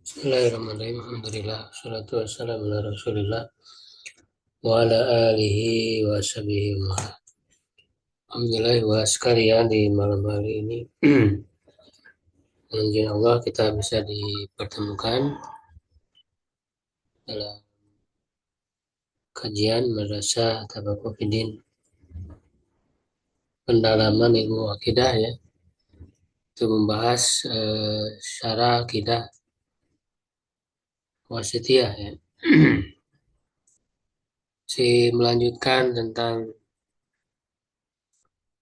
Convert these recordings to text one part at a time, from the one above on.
Bismillahirrahmanirrahim. Alhamdulillah. Salatu wassalamu ala Rasulillah wa ala alihi wa sahbihi wa man. Alhamdulillah wa sekalian di malam hari ini dengan izin Allah kita bisa dipertemukan dalam kajian Madrasah Tabaqufidin pendalaman ilmu akidah ya, untuk membahas syarah akidah wasitiyah ya. Si melanjutkan tentang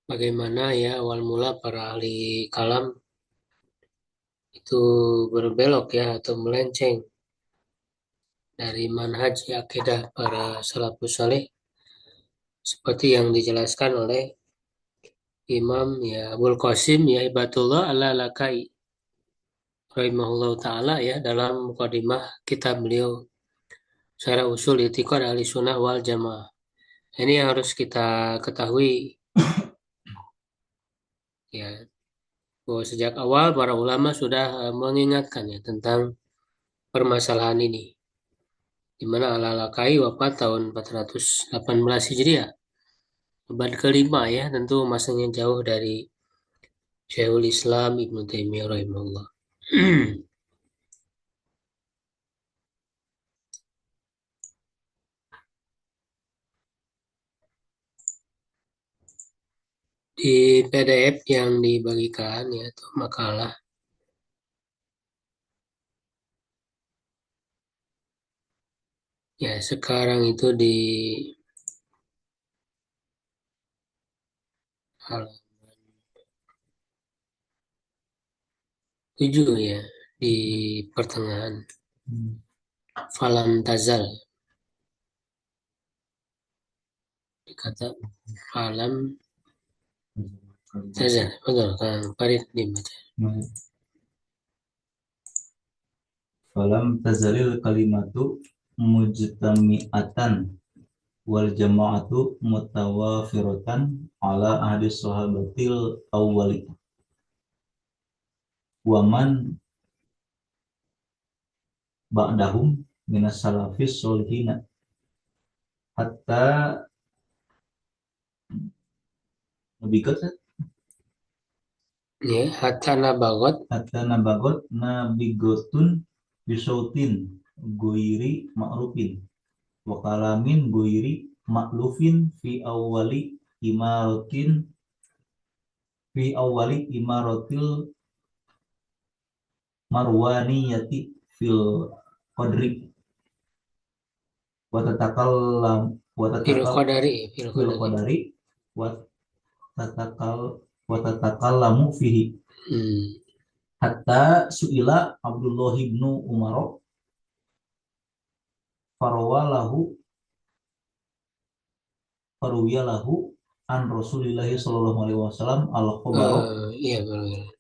bagaimana ya awal mula para ahli kalam itu berbelok ya atau melenceng dari manhaj akidah para salafus saleh seperti yang dijelaskan oleh Imam ya Abul Qasim ya Hibatullah Al-Lalakai rahimahullah taala ya dalam mukadimah kitab beliau Syarah Usul I'tiqad Ahlussunnah wal Jamaah. Ini yang harus kita ketahui ya, bahwa sejak awal para ulama sudah mengingatkan ya tentang permasalahan ini, di mana Al-Lalakai wafat tahun 418 Hijriah, abad kelima ya, tentu masanya jauh dari Syekhul Islam Ibnu Taimiyah rahimahullah. Di PDF yang dibagikan ya atau makalah ya sekarang itu di halaman 7 ya, di pertengahan falam tazal, dikata falam tazal, betul Kang Farid dibaca. Falam tazalil kalimatu mujtami'atan wal jama'atu mutawafiratan ala ahdi sahabatil awwali wa man ba'dahum minas salafis solihina hatta nabigot Ya, hatta nabagot nabigotun bisautin goiri ma'rufin wa kalamin goiri ma'lufin fi awwali imaratil marwaniyati fil qadri wa tatakallam wa fil tatakal qadari fil qadari wa tatakal wa tatakallamu fihi Hmm. hatta suila Abdullah ibn Umar farwalahu farwiyalahu an Rasulillah sallallahu alaihi wasallam al khabaru Iya benar.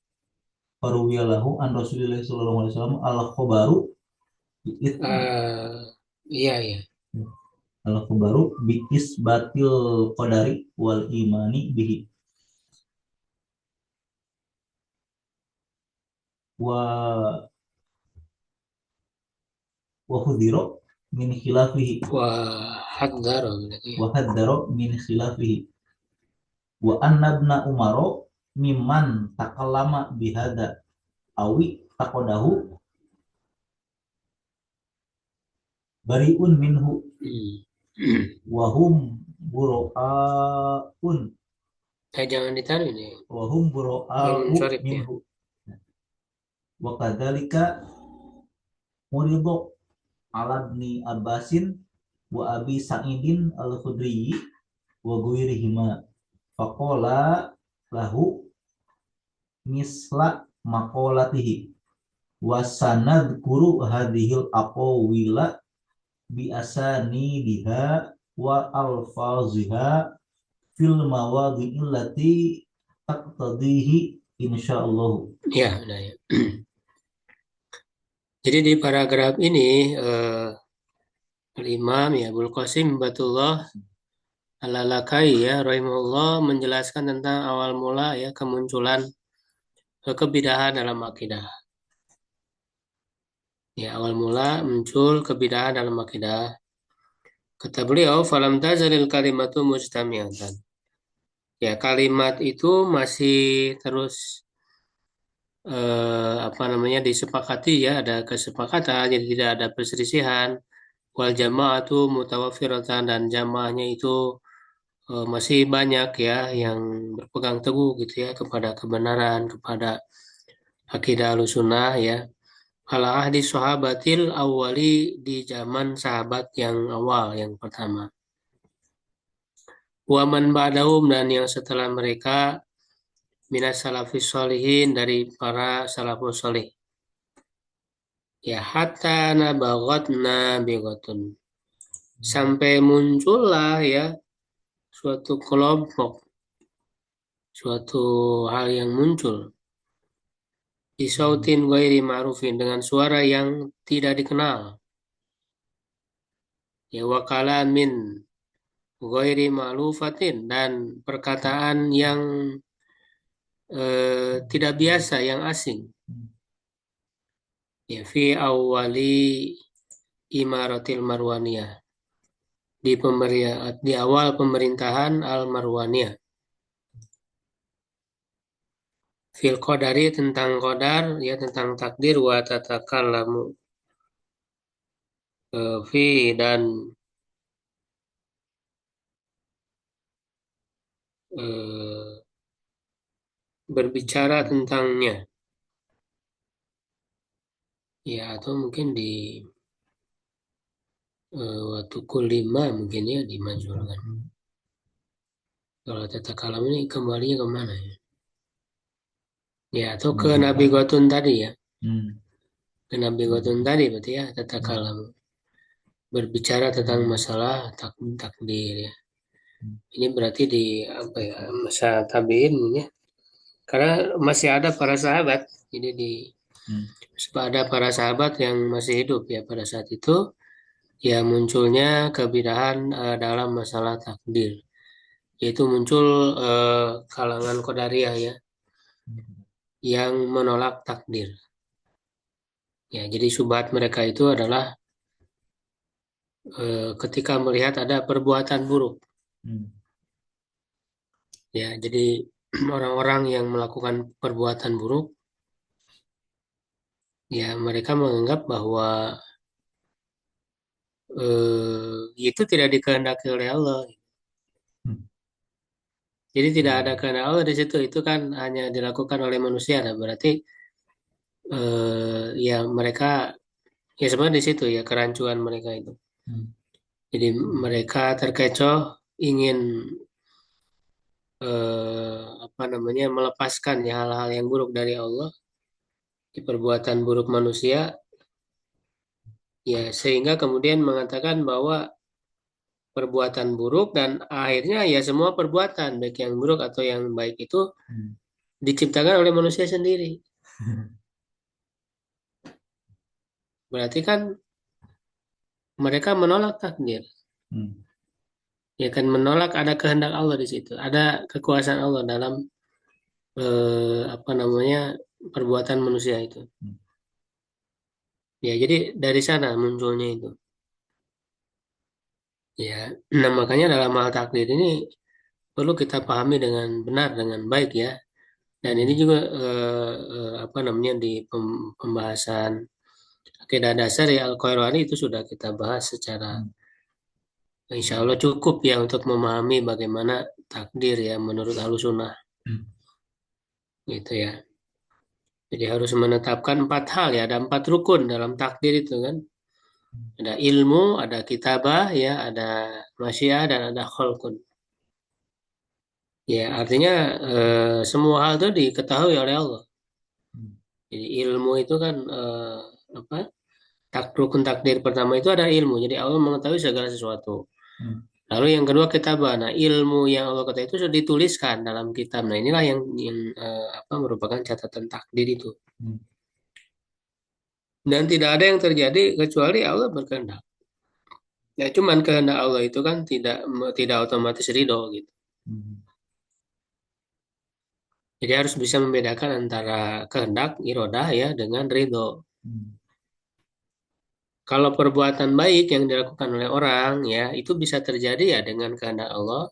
farwiyalahu an Rasulillah sallallahu alaihi wasallam al khabaru Iya iya. al khabaru bi isbatil qadari wal imani bihi wa wa hudhiro min khilafihi Wahadzar berarti ya. wa hadzaro min khilafihi wa anna ibna umaro mimman takallama bihada awi takodahu bariun minhu wa hum buro'aun Jangan ditaruh ini. wa hum buro'au Mencorip ya. minhu wa kadzalika murido ala ibni Abbasin wa abi Sa'idin al-Khudri wa ghairihima faqala lahu misla maqalatihi wa sanadkuru hadhil aqawila bi asanidiha wa alfaziha fil mawadhi'il lati taqtadihi insyaallah. Ya, nah ya. Jadi di paragraf ini Imam ya Abul Qasim Batullah Al-Lalakai ya rahimahullah menjelaskan tentang awal mula ya kemunculan kebidahan dalam akidah. Ya, awal mula muncul kebid'ahan dalam akidah. Kata beliau, falam tazalil kalimatu mujtami'atan. Ya, kalimat itu masih terus apa namanya disepakati ya, ada kesepakatan, jadi tidak ada perselisihan. Wal jama'atu mutawafiratan dan jamaahnya itu masih banyak ya yang berpegang teguh gitu ya kepada kebenaran, kepada akidah Ahlussunnah ya. Ala ahdi sahabatil awwali di zaman sahabat yang awal, yang pertama. Waman ba'dahum dan yang setelah mereka minas salafis solihin dari para salafus solih. Ya hatta nabagatna bigotun. Sampai muncullah ya suatu kelompok, suatu hal yang muncul. Disautin ghairi ma'rufin dengan suara yang tidak dikenal. Ya wakala min ghairi ma'lufatin dan perkataan yang tidak biasa, yang asing. Ya fi awali imaratil marwaniyah di awal pemerintahan al-marwaniyah. Fil qadari tentang qadar ya tentang takdir wa tatakallamu fi dan eh, berbicara tentangnya ya atau mungkin di waktu kulima mungkin ya dimajukan. Kalau tata kalam ini kembalinya kemana ya? Ya atau ke Nabi Gotun tadi ya, Hmm. ke Nabi Gotun tadi berarti ya tata kalam berbicara tentang masalah takdir ya. Ini berarti di apa ya masa tabiin ya, karena masih ada para sahabat. Jadi Hmm. ada para sahabat yang masih hidup ya pada saat itu ya munculnya kebidahan dalam masalah takdir. Yaitu muncul kalangan Qadariyah ya yang menolak takdir. Ya, jadi syubhat mereka itu adalah ketika melihat ada perbuatan buruk. Hmm. Ya, jadi orang-orang yang melakukan perbuatan buruk, ya mereka menganggap bahwa itu tidak dikehendaki oleh Allah. Hmm. Jadi tidak ada kehendak Allah di situ. Itu kan hanya dilakukan oleh manusia. Nah, berarti ya mereka ya sebenarnya di situ ya kerancuan mereka itu. Hmm. Jadi mereka terkecoh ingin apa namanya melepaskan ya hal-hal yang buruk dari Allah di perbuatan buruk manusia ya sehingga kemudian mengatakan bahwa perbuatan buruk dan akhirnya ya semua perbuatan baik yang buruk atau yang baik itu Hmm. diciptakan oleh manusia sendiri. Berarti kan mereka menolak takdir. Hmm. Ya kan menolak ada kehendak Allah di situ, ada kekuasaan Allah dalam apa namanya perbuatan manusia itu. Hmm. Ya jadi dari sana munculnya itu. Ya, nah makanya dalam hal takdir ini perlu kita pahami dengan benar, dengan baik ya. Dan ini juga apa namanya di pembahasan akidah dasar ya Al-Qairani itu sudah kita bahas secara Hmm. insya Allah cukup ya untuk memahami bagaimana takdir ya menurut Ahlussunnah gitu ya. Jadi harus menetapkan empat hal ya, ada empat rukun dalam takdir itu kan. Ada ilmu, ada kitabah ya, ada masyiah dan ada kholqun. Ya, artinya semua hal itu diketahui oleh Allah. Hmm. Jadi ilmu itu kan apa? Rukun takdir pertama itu ada ilmu. Jadi Allah mengetahui segala sesuatu. Hmm. Lalu yang kedua kitabah. Nah, ilmu yang Allah ketahui itu sudah dituliskan dalam kitab. Nah, inilah yang apa merupakan catatan takdir itu. Hmm. Dan tidak ada yang terjadi kecuali Allah berkehendak. Ya, cuman kehendak Allah itu kan tidak otomatis ridho gitu. Hmm. Jadi harus bisa membedakan antara kehendak irodah ya dengan ridho. Hmm. Kalau perbuatan baik yang dilakukan oleh orang ya itu bisa terjadi ya dengan kehendak Allah.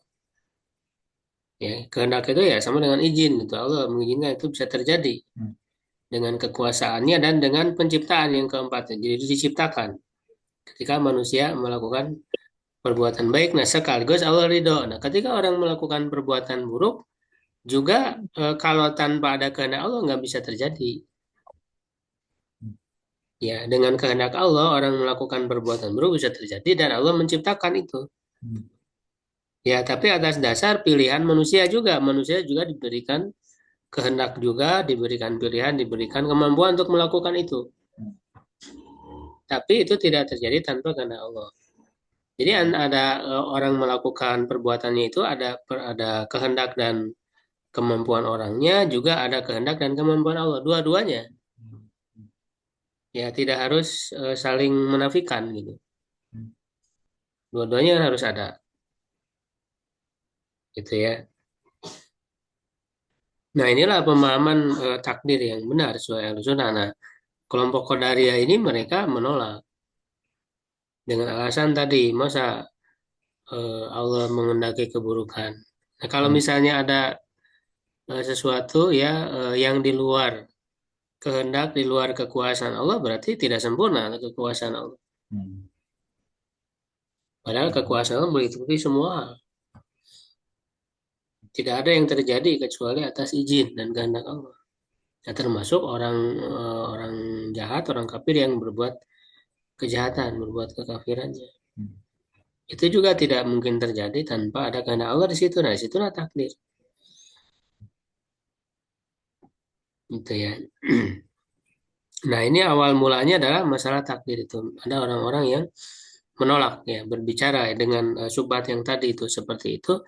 Ya, kehendak itu ya sama dengan izin itu Allah mengizinkan itu bisa terjadi Hmm. dengan kekuasaannya dan dengan penciptaan yang keempat. Jadi diciptakan ketika manusia melakukan perbuatan baik, nah sekaligus Allah ridho. Nah, ketika orang melakukan perbuatan buruk juga kalau tanpa ada kehendak Allah nggak bisa terjadi. Ya, dengan kehendak Allah orang melakukan perbuatan buruk bisa terjadi dan Allah menciptakan itu. Hmm. Ya, tapi atas dasar pilihan manusia juga. Manusia juga diberikan kehendak juga, diberikan pilihan, diberikan kemampuan untuk melakukan itu. Tapi itu tidak terjadi tanpa kehendak Allah. Jadi ada orang melakukan perbuatannya itu ada kehendak dan kemampuan orangnya, juga ada kehendak dan kemampuan Allah. Dua-duanya. Ya, tidak harus saling menafikan gitu. Dua-duanya harus ada. Gitu ya. Nah, inilah pemahaman takdir yang benar sesuai Ahlussunnah. Nah, kelompok Qadariyah ini mereka menolak dengan alasan tadi, masa Allah mengendaki keburukan. Nah, kalau Hmm. misalnya ada sesuatu ya yang di luar kehendak, di luar kekuasaan Allah, berarti tidak sempurna kekuasaan Allah. Hmm. Padahal kekuasaan Allah meliputi semua hal. Tidak ada yang terjadi kecuali atas izin dan kehendak Allah. Nah, termasuk orang jahat, orang kafir yang berbuat kejahatan, berbuat kekafirannya. Hmm. Itu juga tidak mungkin terjadi tanpa ada kehendak Allah di situ. Nah, di situlah takdir. Gitu ya. Nah, ini awal mulanya adalah masalah takdir itu. Ada orang-orang yang menolak ya, berbicara ya, dengan subhat yang tadi itu seperti itu.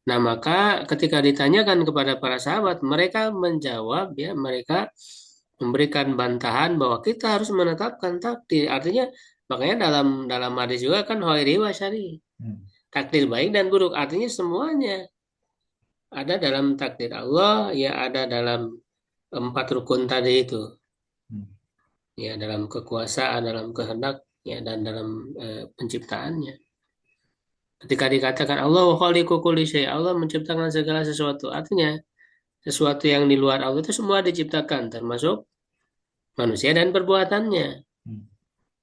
Nah, maka ketika ditanyakan kepada para sahabat, mereka menjawab ya, mereka memberikan bantahan bahwa kita harus menetapkan takdir. Artinya makanya dalam dalam hadis juga kan khairi wa syarri. Hmm. Takdir baik dan buruk artinya semuanya ada dalam takdir Allah, ya ada dalam empat rukun tadi itu. Hmm. Ya dalam kekuasaan, dalam kehendak, ya dan dalam penciptaannya. Ketika dikatakan Allah khaliqu kulli syai, Allah menciptakan segala sesuatu. Artinya sesuatu yang di luar Allah itu semua diciptakan, termasuk manusia dan perbuatannya. Hmm.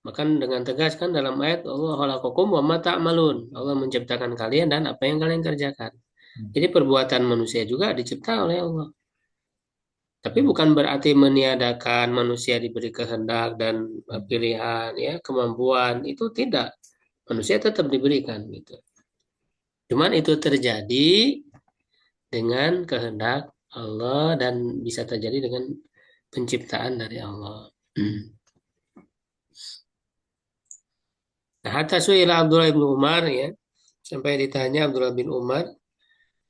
Maka dengan tegas kan dalam ayat Allah khalaqakum wa ma ta'malun. Allah menciptakan kalian dan apa yang kalian kerjakan. Hmm. Jadi perbuatan manusia juga dicipta oleh Allah. Tapi Hmm. bukan berarti meniadakan manusia diberi kehendak dan pilihan, ya kemampuan itu tidak. Manusia tetap diberikan gitu. Cuman itu terjadi dengan kehendak Allah dan bisa terjadi dengan penciptaan dari Allah. Nah, hatta suila Abdullah bin Umar ya, sampai ditanya Abdullah bin Umar,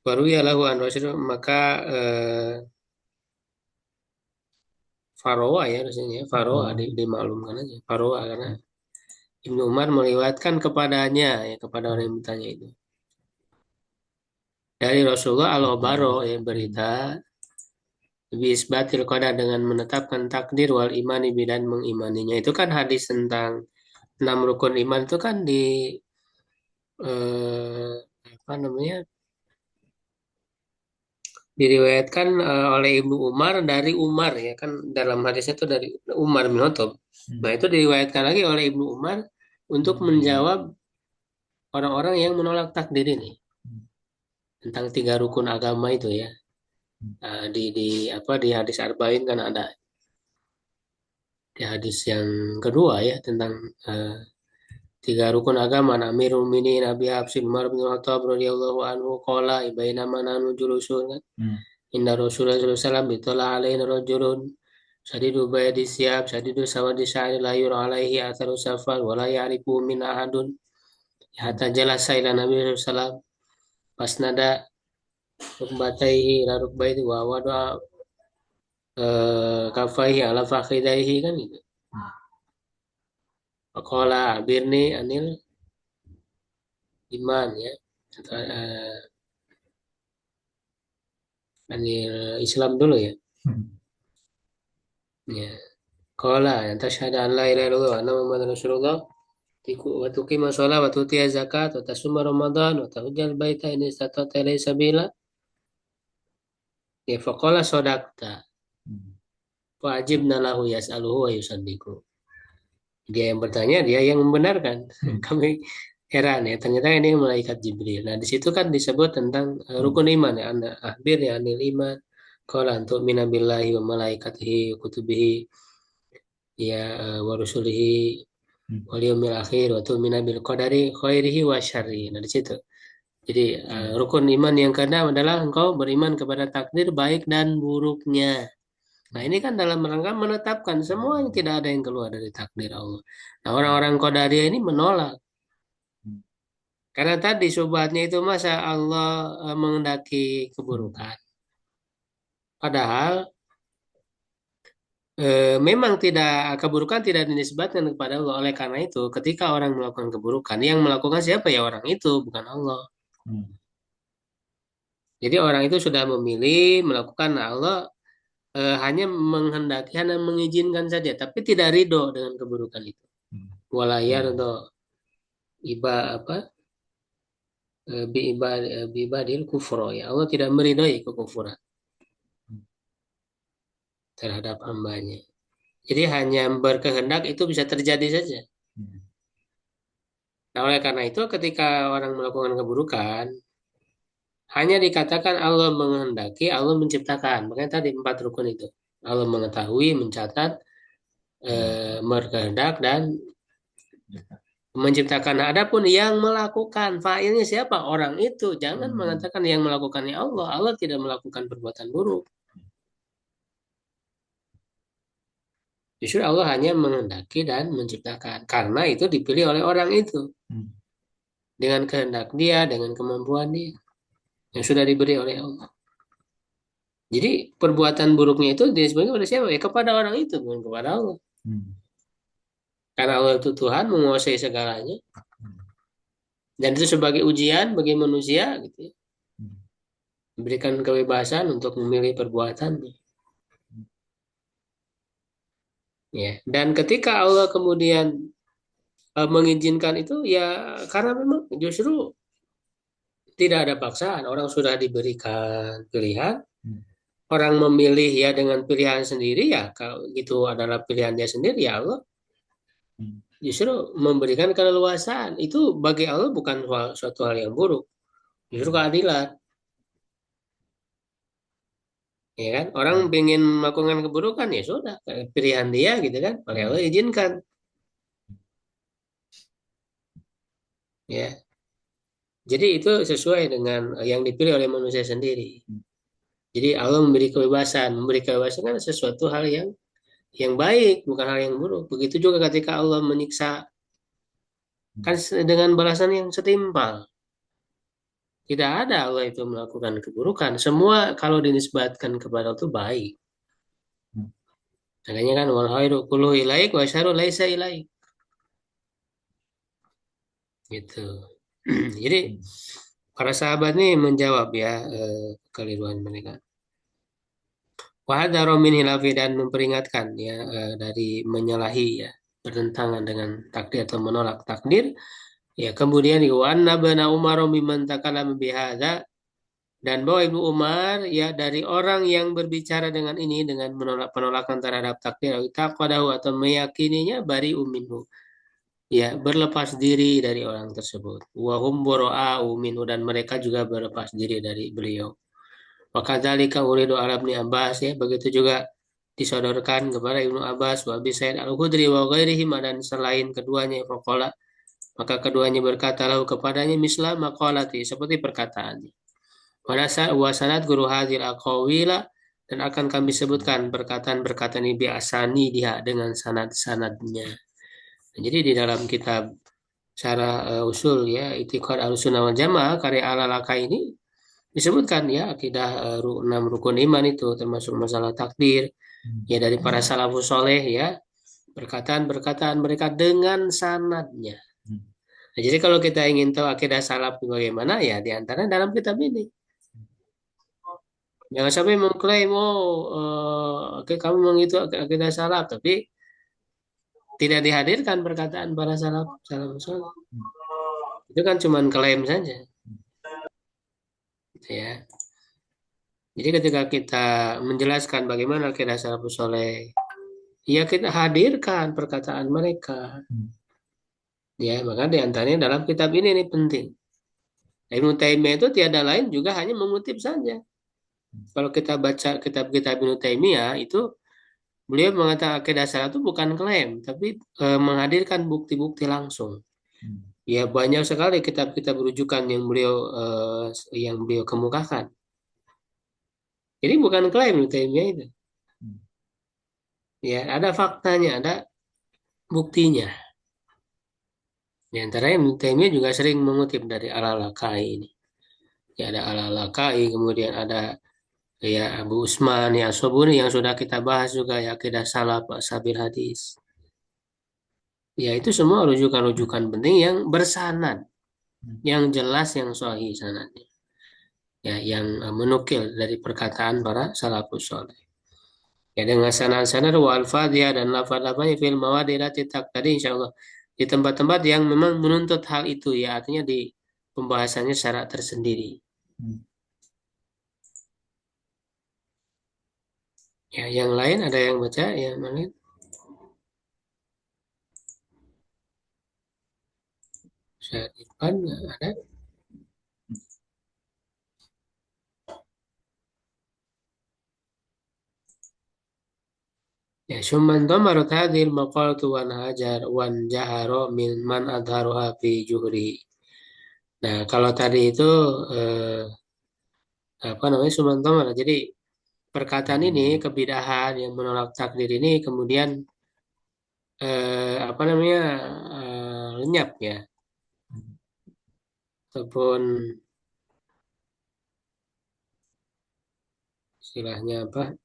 baru ya lahu an Rasul, maka Farowa ya rasanya, Farowa Oh. dimaklumkan aja, Farowa karena Ibnu Umar meriwayatkan kepadanya ya kepada orang yang bertanya itu. Dari Rasulullah al-Obaro ya Hmm. berita bisbatil qadar dengan menetapkan takdir wal imani dan mengimaninya. Itu kan hadis tentang 6 rukun iman itu kan eh, apa namanya diriwayatkan oleh Ibnu Umar dari Umar ya kan dalam hadisnya itu dari Umar bin Khattab. Nah Hmm. itu diriwayatkan lagi oleh Ibnu Umar untuk menjawab orang-orang yang menolak takdir ini tentang 3 rukun agama itu ya. Di apa di hadis Arba'in kan ada di hadis yang kedua ya tentang eh, 3 rukun agama. Nah, Amirul Mukminin Abi Hafsin Umar bin Khattab radhiyallahu anhu qala bainama nahnu julusun kan Hmm. inna Rasulullah sallallahu alaihi wasallam bitala alaina rajulun sadidu bayadi siap sadidu sawadi sya'ri la yura alaihi atharu safar wa la ya'rifu min ahadun Hmm. hatta jalasa ila Nabi sallallahu alaihi wasallam pasnada rukbataihi ila rukbaiti wa wada kafaihi ala fakhidaihi kan gitu. Faqala birni anil iman ya atau anil Islam dulu ya. Hmm. Ya. Qala yang tasyhadu an la ilaha illallah wa anna muhammadar rasulullah wa tuqima shalah wa tu'tiya zakat wa tasuma ramadan wa tahujjal baita in istata'ta ilaihi sabila. Ya faqala sadaqta. Hmm. Wa ajibna lahu yas'aluhu wa yusaddiqu. Dia yang bertanya, dia yang membenarkan. Hmm. Kami heran ya, ternyata ini malaikat Jibril. Nah, di situ kan disebut tentang Hmm. rukun iman ya, anda ahbir ya anil iman. Qala untuk minabillahi wa malaikatihi wa kutubihi ya wa rusulihi Hmm. wal yaumil akhir wa tu'mina bil qadari khairihi wa syarrihi. Nah, di situ. Jadi Hmm. rukun iman yang keenam adalah engkau beriman kepada takdir baik dan buruknya. Nah, ini kan dalam rangka menetapkan semuanya tidak ada yang keluar dari takdir Allah. Nah, orang-orang Qadariyah ini menolak. Hmm. Karena tadi syubhatnya itu masa Allah mengendaki Hmm. keburukan. Padahal memang tidak keburukan tidak dinisbatkan kepada Allah. Oleh karena itu, ketika orang melakukan keburukan, yang melakukan siapa ya orang itu, bukan Allah. Hmm. Jadi orang itu sudah memilih melakukan. Nah, Allah hanya menghendaki, hanya mengizinkan saja, tapi tidak ridho dengan keburukan itu. Hmm. Walayar Hmm. atau iba apa bi ibadil kufro ya Allah tidak meridhoi kekufuran terhadap hambanya. Jadi hanya berkehendak itu bisa terjadi saja. Hmm. Nah, oleh karena itu ketika orang melakukan keburukan, hanya dikatakan Allah menghendaki, Allah menciptakan. Makanya tadi empat rukun itu. Allah mengetahui, mencatat, Hmm. berkehendak, dan Ya. menciptakan. Nah, adapun yang melakukan, failnya siapa? Orang itu. Jangan Hmm. mengatakan yang melakukannya Allah. Allah tidak melakukan perbuatan buruk. Justru Allah hanya menghendaki dan menciptakan. Karena itu dipilih oleh orang itu. Hmm. Dengan kehendak dia, dengan kemampuan dia. Yang sudah diberi oleh Allah. Jadi perbuatan buruknya itu disebutkan kepada siapa? Ya kepada orang itu, bukan kepada Allah. Hmm. Karena Allah itu Tuhan, menguasai segalanya. Hmm. Dan itu sebagai ujian bagi manusia, gitu ya. Hmm. Memberikan kebebasan untuk memilih perbuatannya. Ya. Dan ketika Allah kemudian mengizinkan itu, ya karena memang justru tidak ada paksaan. Orang sudah diberikan pilihan. Hmm. Orang memilih ya dengan pilihan sendiri ya. Kalau itu adalah pilihan dia sendiri ya Allah Hmm. justru memberikan keleluasaan. Itu bagi Allah bukan suatu hal yang buruk. Justru Hmm. keadilan. Ya kan? Orang Hmm. ingin melakukan keburukan ya sudah. Pilihan dia gitu kan. Oleh Allah Hmm. izinkan. Ya. Jadi itu sesuai dengan yang dipilih oleh manusia sendiri. Jadi Allah memberi kebebasan. Memberi kebebasan kan sesuatu hal yang baik, bukan hal yang buruk. Begitu juga ketika Allah menyiksa kan dengan balasan yang setimpal. Tidak ada Allah itu melakukan keburukan. Semua kalau dinisbatkan kepada Allah itu baik. Hmm. Makanya kan wal khairu kulluhu ilaik wa syarru laisa ilaik. Gitu. Jadi Hmm. para sahabat nih menjawab ya kekeliruan mereka. Wahadaro min hilafi dan memperingatkan ya dari menyalahi ya bertentangan dengan takdir atau menolak takdir. Ya kemudian wa anna bana Umar mimman takallama bihadza. Dan bahwa Ibnu Umar ya dari orang yang berbicara dengan ini dengan menolak penolakan terhadap takdir atau meyakininya bari uminhu ya berlepas diri dari orang tersebut wahum boroa'u minhu dan mereka juga berlepas diri dari beliau. Maka dzalika uridu ala Ibnu Abbas ya begitu juga disodorkan kepada Ibnu Abbas wa Abi Sa'id Al-Khudri wa ghairihim dan selain keduanya faqala maka keduanya berkata lahu kepadanya misla maqalati seperti perkataannya. Wasanat guru hadil aqawila dan akan kami sebutkan perkataan-perkataan ini biasani dia dengan sanad-sanadnya. Nah, jadi di dalam kitab Syarah Usul ya I'tiqad Ahlussunnah wal Jamaah karya Al-Alaka ini disebutkan ya akidah 6 rukun iman itu termasuk masalah takdir Hmm. ya dari para salafus soleh ya perkataan-perkataan mereka dengan sanadnya. Hmm. Nah, jadi kalau kita ingin tahu akidah salaf bagaimana ya di antara dalam kitab ini. Jangan sampai mengklaim, oh, oke kamu memang itu akidah salaf, tapi tidak dihadirkan perkataan para salafus saleh. Itu kan cuma klaim saja, gitu ya. Jadi ketika kita menjelaskan bagaimana akidah salafus saleh, ya kita hadirkan perkataan mereka. Ya, maka di antaranya dalam kitab ini penting. Ibnu Taimiyah itu tiada lain juga hanya mengutip saja. Kalau kita baca kitab-kitab Ibnu Taimiyah itu beliau mengatakan akidah salaf itu bukan klaim, tapi menghadirkan bukti-bukti langsung. Ya banyak sekali kitab-kitab rujukan yang beliau kemukakan. Jadi bukan klaim Ibnu Taimiyah itu. Ya ada faktanya, ada buktinya. Di antaranya Ibnu Taimiyah juga sering mengutip dari Al-Lalakai ini. Ya ada Al-Lalakai, kemudian ada ya Abu Usman ya Sobuni yang sudah kita bahas juga ya akidah salaf sabil hadis. Ya itu semua rujukan-rujukan penting yang bersanad, yang jelas, yang sahih sanadnya. Ya yang menukil dari perkataan para salafus saleh. Ya dengan sanad-sanad wa al-fadhiyah dan lafaz-lafaznya fil mawadi lati tadi insyaallah di tempat-tempat yang memang menuntut hal itu ya artinya di pembahasannya secara tersendiri. Ya yang lain ada yang baca yang lain? Saya Irfan ada. Ya, summan dhamarat hadhil maqalatu wan hajar wan jaharo min man adharuha fi juhri. Nah, kalau tadi itu eh, apa namanya summan dhamarat. Jadi perkataan ini kebidahan yang menolak takdir ini kemudian apa namanya lenyap ya ataupun istilahnya apa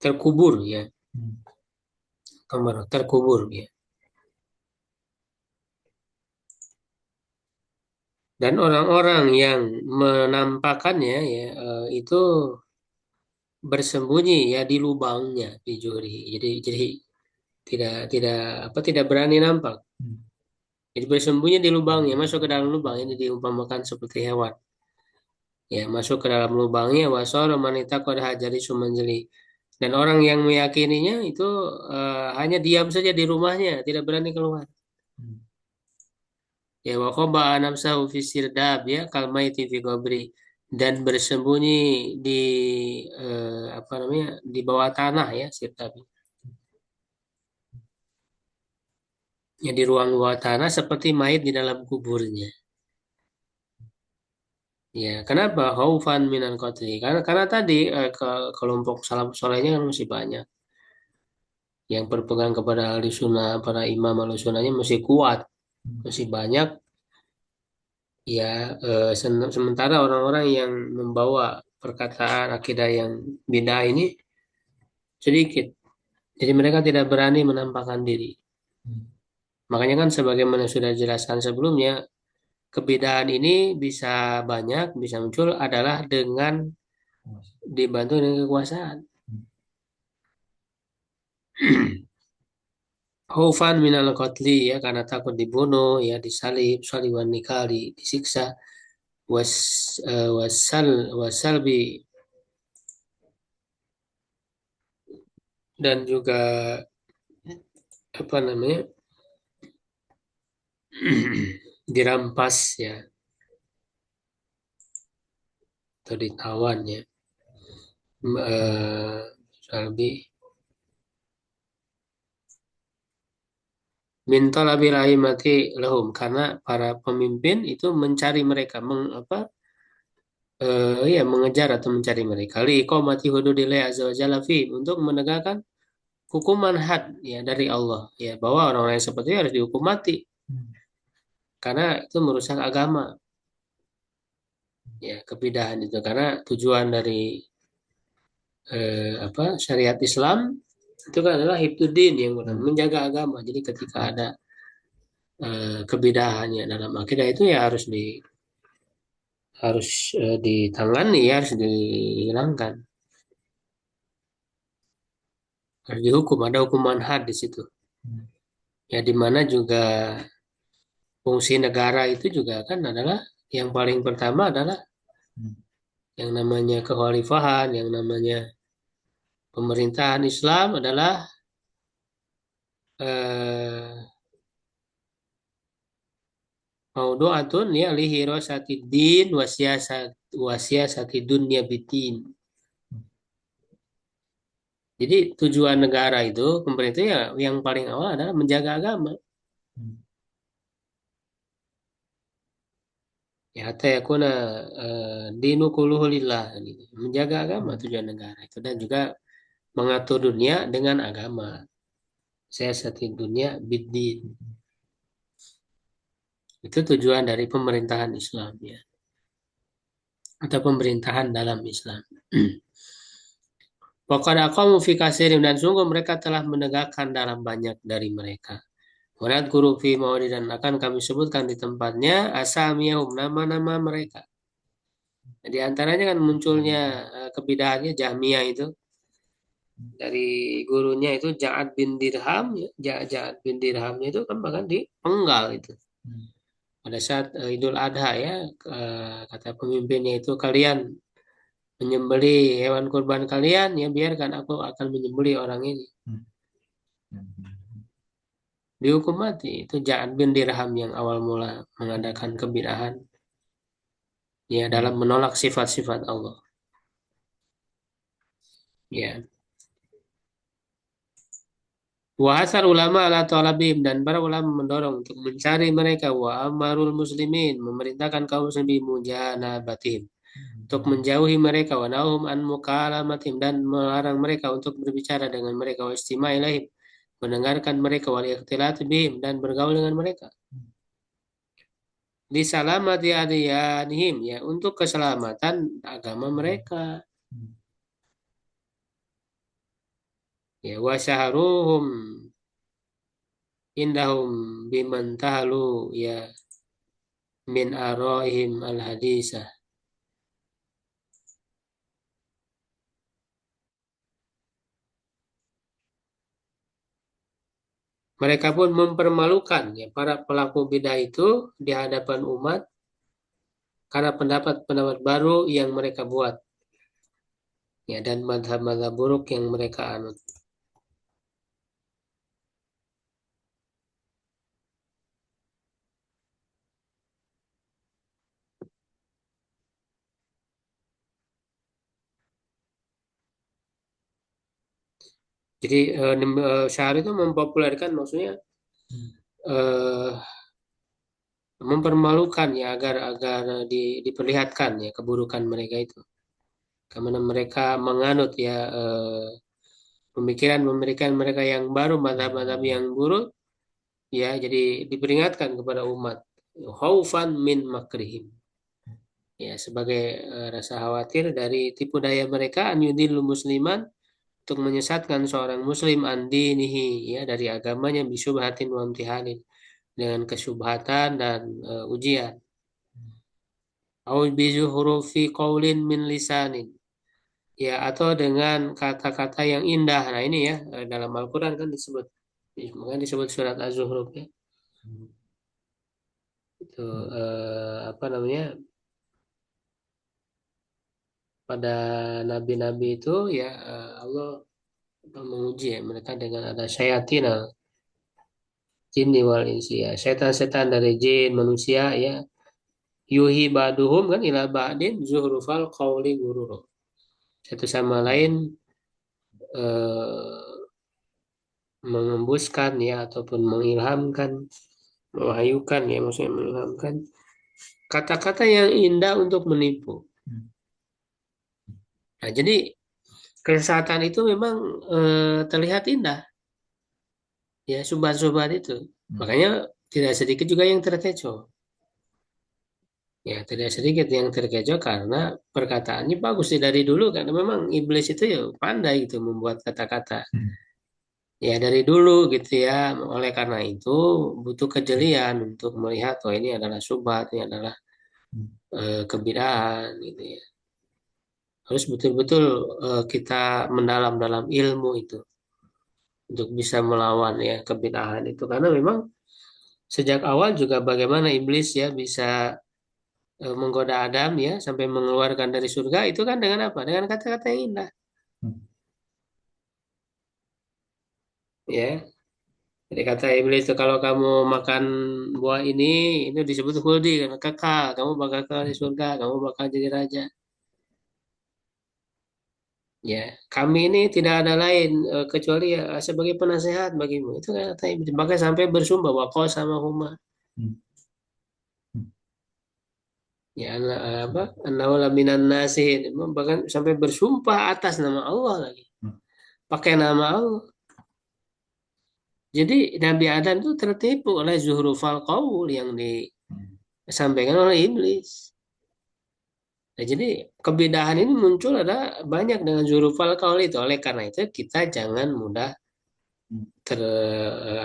terkubur ya kemarin terkubur ya dan orang-orang yang menampakkannya ya itu bersembunyi ya di lubangnya di juri jadi tidak apa tidak berani nampak jadi bersembunyi di lubangnya masuk ke dalam lubang ini diumpamakan seperti hewan ya masuk ke dalam lubangnya wasoro manita kod hajari sumanjeli dan orang yang meyakininya itu hanya diam saja di rumahnya tidak berani keluar ya wakoba nafsahu fi sirdab ya kalmaiti fi qabri dan bersembunyi di apa namanya di bawah tanah ya sirdab ya di ruang bawah tanah seperti mayat di dalam kuburnya. Ya, kenapa? Khaufan minan qatli. Karena tadi kelompok salaf solehnya kan masih banyak. Yang berpegang kepada ahli sunnah, para imam ahli sunnahnya masih kuat, masih banyak. Ya, sementara orang-orang yang membawa perkataan akidah yang bid'ah ini sedikit. Jadi mereka tidak berani menampakkan diri. Makanya kan sebagaimana sudah dijelaskan sebelumnya, kebidaan ini bisa banyak, bisa muncul adalah dengan dibantu dengan kekuasaan. Khaufan minal qatli ya karena takut dibunuh, ya disalib, saliwan nikali, disiksa, was wasal wasalbi dan juga apa namanya dirampas ya atau ditawan ya. Salbi min talabil aimati lahum karena para pemimpin itu mencari mereka ya mengejar atau mencari mereka liqamati hududillah azza wa jalla fi untuk menegakkan hukuman had ya dari Allah ya bahwa orang-orang yang seperti itu harus dihukum mati karena itu merusak agama ya kebidahan itu karena tujuan dari apa syariat Islam itu kan adalah hifdzuddin yang menjaga agama jadi ketika ada kebidahan ya dalam akidah itu ya harus ditangani ya harus dihilangkan harus dihukum, ada hukuman had di situ. Ya di mana juga fungsi negara itu juga kan adalah yang paling pertama adalah yang namanya kekhalifahan, yang namanya pemerintahan Islam adalah eh, maudu'atun ya lihirosatid din wasiyasatid dunya bidin. Jadi tujuan negara itu, pemerintah ya yang paling awal adalah menjaga agama. Ya hatta yakuna dinu kulluhu lillah gitu. Menjaga agama tujuan negara itu dan juga mengatur dunia dengan agama. Saya satu dunia bidin. Itu tujuan dari pemerintahan Islam ya. Atau pemerintahan dalam Islam. Waqad aqamu fi katsirin dan sungguh mereka telah menegakkan dalam banyak dari mereka. Walat guru fi maudi dan akan kami sebutkan di tempatnya asamiyahum nama-nama mereka. Di antaranya kan munculnya kebidahannya Jahmiyah itu dari gurunya itu Ja'ad bin Dirham ya. Ja'ad bin Dirhamnya itu kan bahkan dipenggal itu. Pada saat Idul Adha ya kata pemimpinnya itu kalian menyembeli hewan kurban kalian ya biarkan aku akan menyembeli orang ini. Dihukum mati itu Ja'ad bin Dirham yang awal mula mengadakan kebidahan ya dalam menolak sifat-sifat Allah. Ya. Wahasar ulama ala talabim dan para ulama mendorong untuk mencari mereka wa amarul muslimin memerintahkan kaum muslimin mujanabatihim untuk menjauhi mereka wa nahum an mukalamatim dan melarang mereka untuk berbicara dengan mereka wa istima' ilaihim mendengarkan mereka wal ikhtilat bihim dan bergaul dengan mereka di salamati adiyanihim ya untuk keselamatan agama mereka ya wa syaharuhum indahum biman tahalu ya min aroihim al hadisah. Mereka pun mempermalukan ya para pelaku bidah itu di hadapan umat karena pendapat-pendapat baru yang mereka buat ya dan madhab-madhab buruk yang mereka anut. Jadi Syahrir itu mempopulerkan maksudnya eh, mempermalukan ya agar agar diperlihatkan ya keburukan mereka itu. Karena mereka menganut ya pemikiran mereka yang baru, madhab-madhab yang buruk, ya jadi diperingatkan kepada umat. Khaufan min makrihim. Ya, sebagai rasa khawatir dari tipu daya mereka an yudillu musliman untuk menyesatkan seorang muslim an dinihi ya dari agamanya bisyubhatin wa imtihanin dengan kesyubhatan dan ujian. Au bizuhrufi qaulin min lisanin ya atau dengan kata-kata yang indah. Nah ini ya dalam Al-Quran kan disebut, makanya disebut surat Az-Zukhruf ya. Itu apa namanya pada nabi-nabi itu ya Allah menguji ya, mereka dengan ada syayatin jinni wal insi ya setan-setan dari jin manusia ya yuhi ba'duhum kan ila ba'din zuhrufal qawli gurur satu sama lain eh, mengembuskan ya ataupun mengilhamkan mewahyukan ya maksudnya mengilhamkan kata-kata yang indah untuk menipu. Nah jadi kesehatan itu memang terlihat indah ya subhat-subhat itu makanya tidak sedikit juga yang terkecoh ya tidak sedikit yang terkecoh karena perkataannya bagus sih dari dulu karena memang iblis itu ya pandai gitu membuat kata-kata ya dari dulu gitu ya oleh karena itu butuh kejelian untuk melihat oh ini adalah subhat ini adalah kebid'ahan gitu ya harus betul-betul kita mendalam dalam ilmu itu untuk bisa melawan ya kebid'ahan itu, karena memang sejak awal juga bagaimana iblis ya bisa menggoda Adam ya sampai mengeluarkan dari surga itu kan dengan apa? Dengan kata-kata yang indah ya. Jadi kata iblis itu kalau kamu makan buah ini disebut khuldi karena kekal, kamu bakal kekal di surga, kamu bakal jadi raja. Ya, kami ini tidak ada lain kecuali ya sebagai penasehat bagimu. Itu kan kata iblis. Bahkan sampai bersumpah bahwa sama huma. Ya, apa? Annahu laminan nasihin. Bahkan sampai bersumpah atas nama Allah lagi. Pakai nama Allah. Jadi Nabi Adam itu tertipu oleh zuhrufal qaul yang disampaikan oleh iblis. Nah, jadi kebidahan ini muncul ada banyak dengan zuhrufal qaul itu. Oleh karena itu kita jangan mudah ter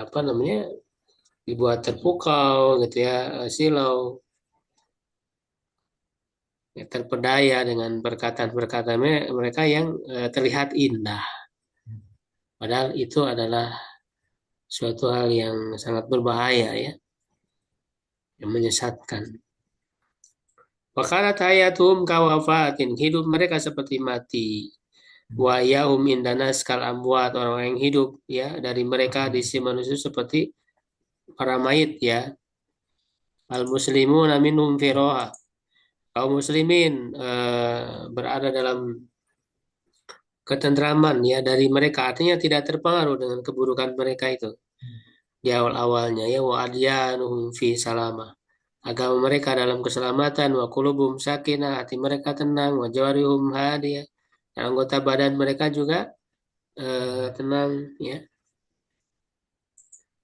apa namanya dibuat terpukau gitu ya, silau, ya, terpedaya dengan perkataan-perkataan mereka yang terlihat indah. Padahal itu adalah suatu hal yang sangat berbahaya ya, yang menyesatkan. Wakalat hayatum kawafatin, hidup mereka seperti mati. Wa yaum indana skal amwat, orang yang hidup ya dari mereka di sisi manusia seperti para mayit ya. Al muslimun minhum firoha, kaum muslimin berada dalam ketentraman ya dari mereka, artinya tidak terpengaruh dengan keburukan mereka itu di awal-awalnya ya. Wa adyanuhum fi salama, agama mereka dalam keselamatan. Wa qulubum sakinah, hati mereka tenang. Wa jawarihum hadiyah, dan anggota badan mereka juga tenang ya.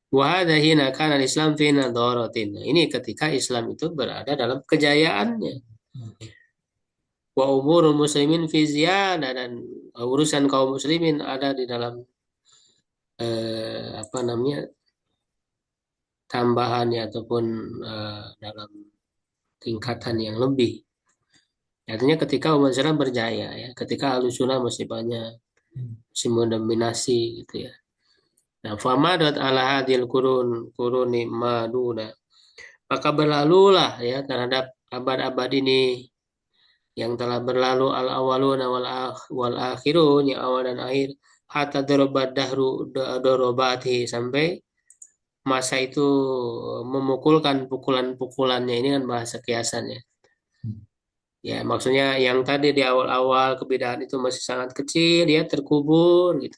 Wa hadha hina kana Islam fi nadharatin, ini ketika Islam itu berada dalam kejayaannya. Wa umurul muslimin fi ziyadah, dan urusan kaum muslimin ada di dalam apa namanya tambahan ya ataupun dalam tingkatan yang lebih. Artinya ketika umat Islam berjaya ya, ketika Ahlussunnah masih banyak, masih mendominasi gitu ya. Nah, famadat ala hadil kuruni maduna, maka berlalulah ya terhadap abad-abad ini yang telah berlalu, al awalun wal akhirun, yang awal dan akhir, hatta dorobat dahru dorobati, sampai masa itu memukulkan pukulan-pukulannya. Ini kan bahasa kiasannya. Ya, maksudnya yang tadi di awal-awal kebidahan itu masih sangat kecil, dia terkubur gitu.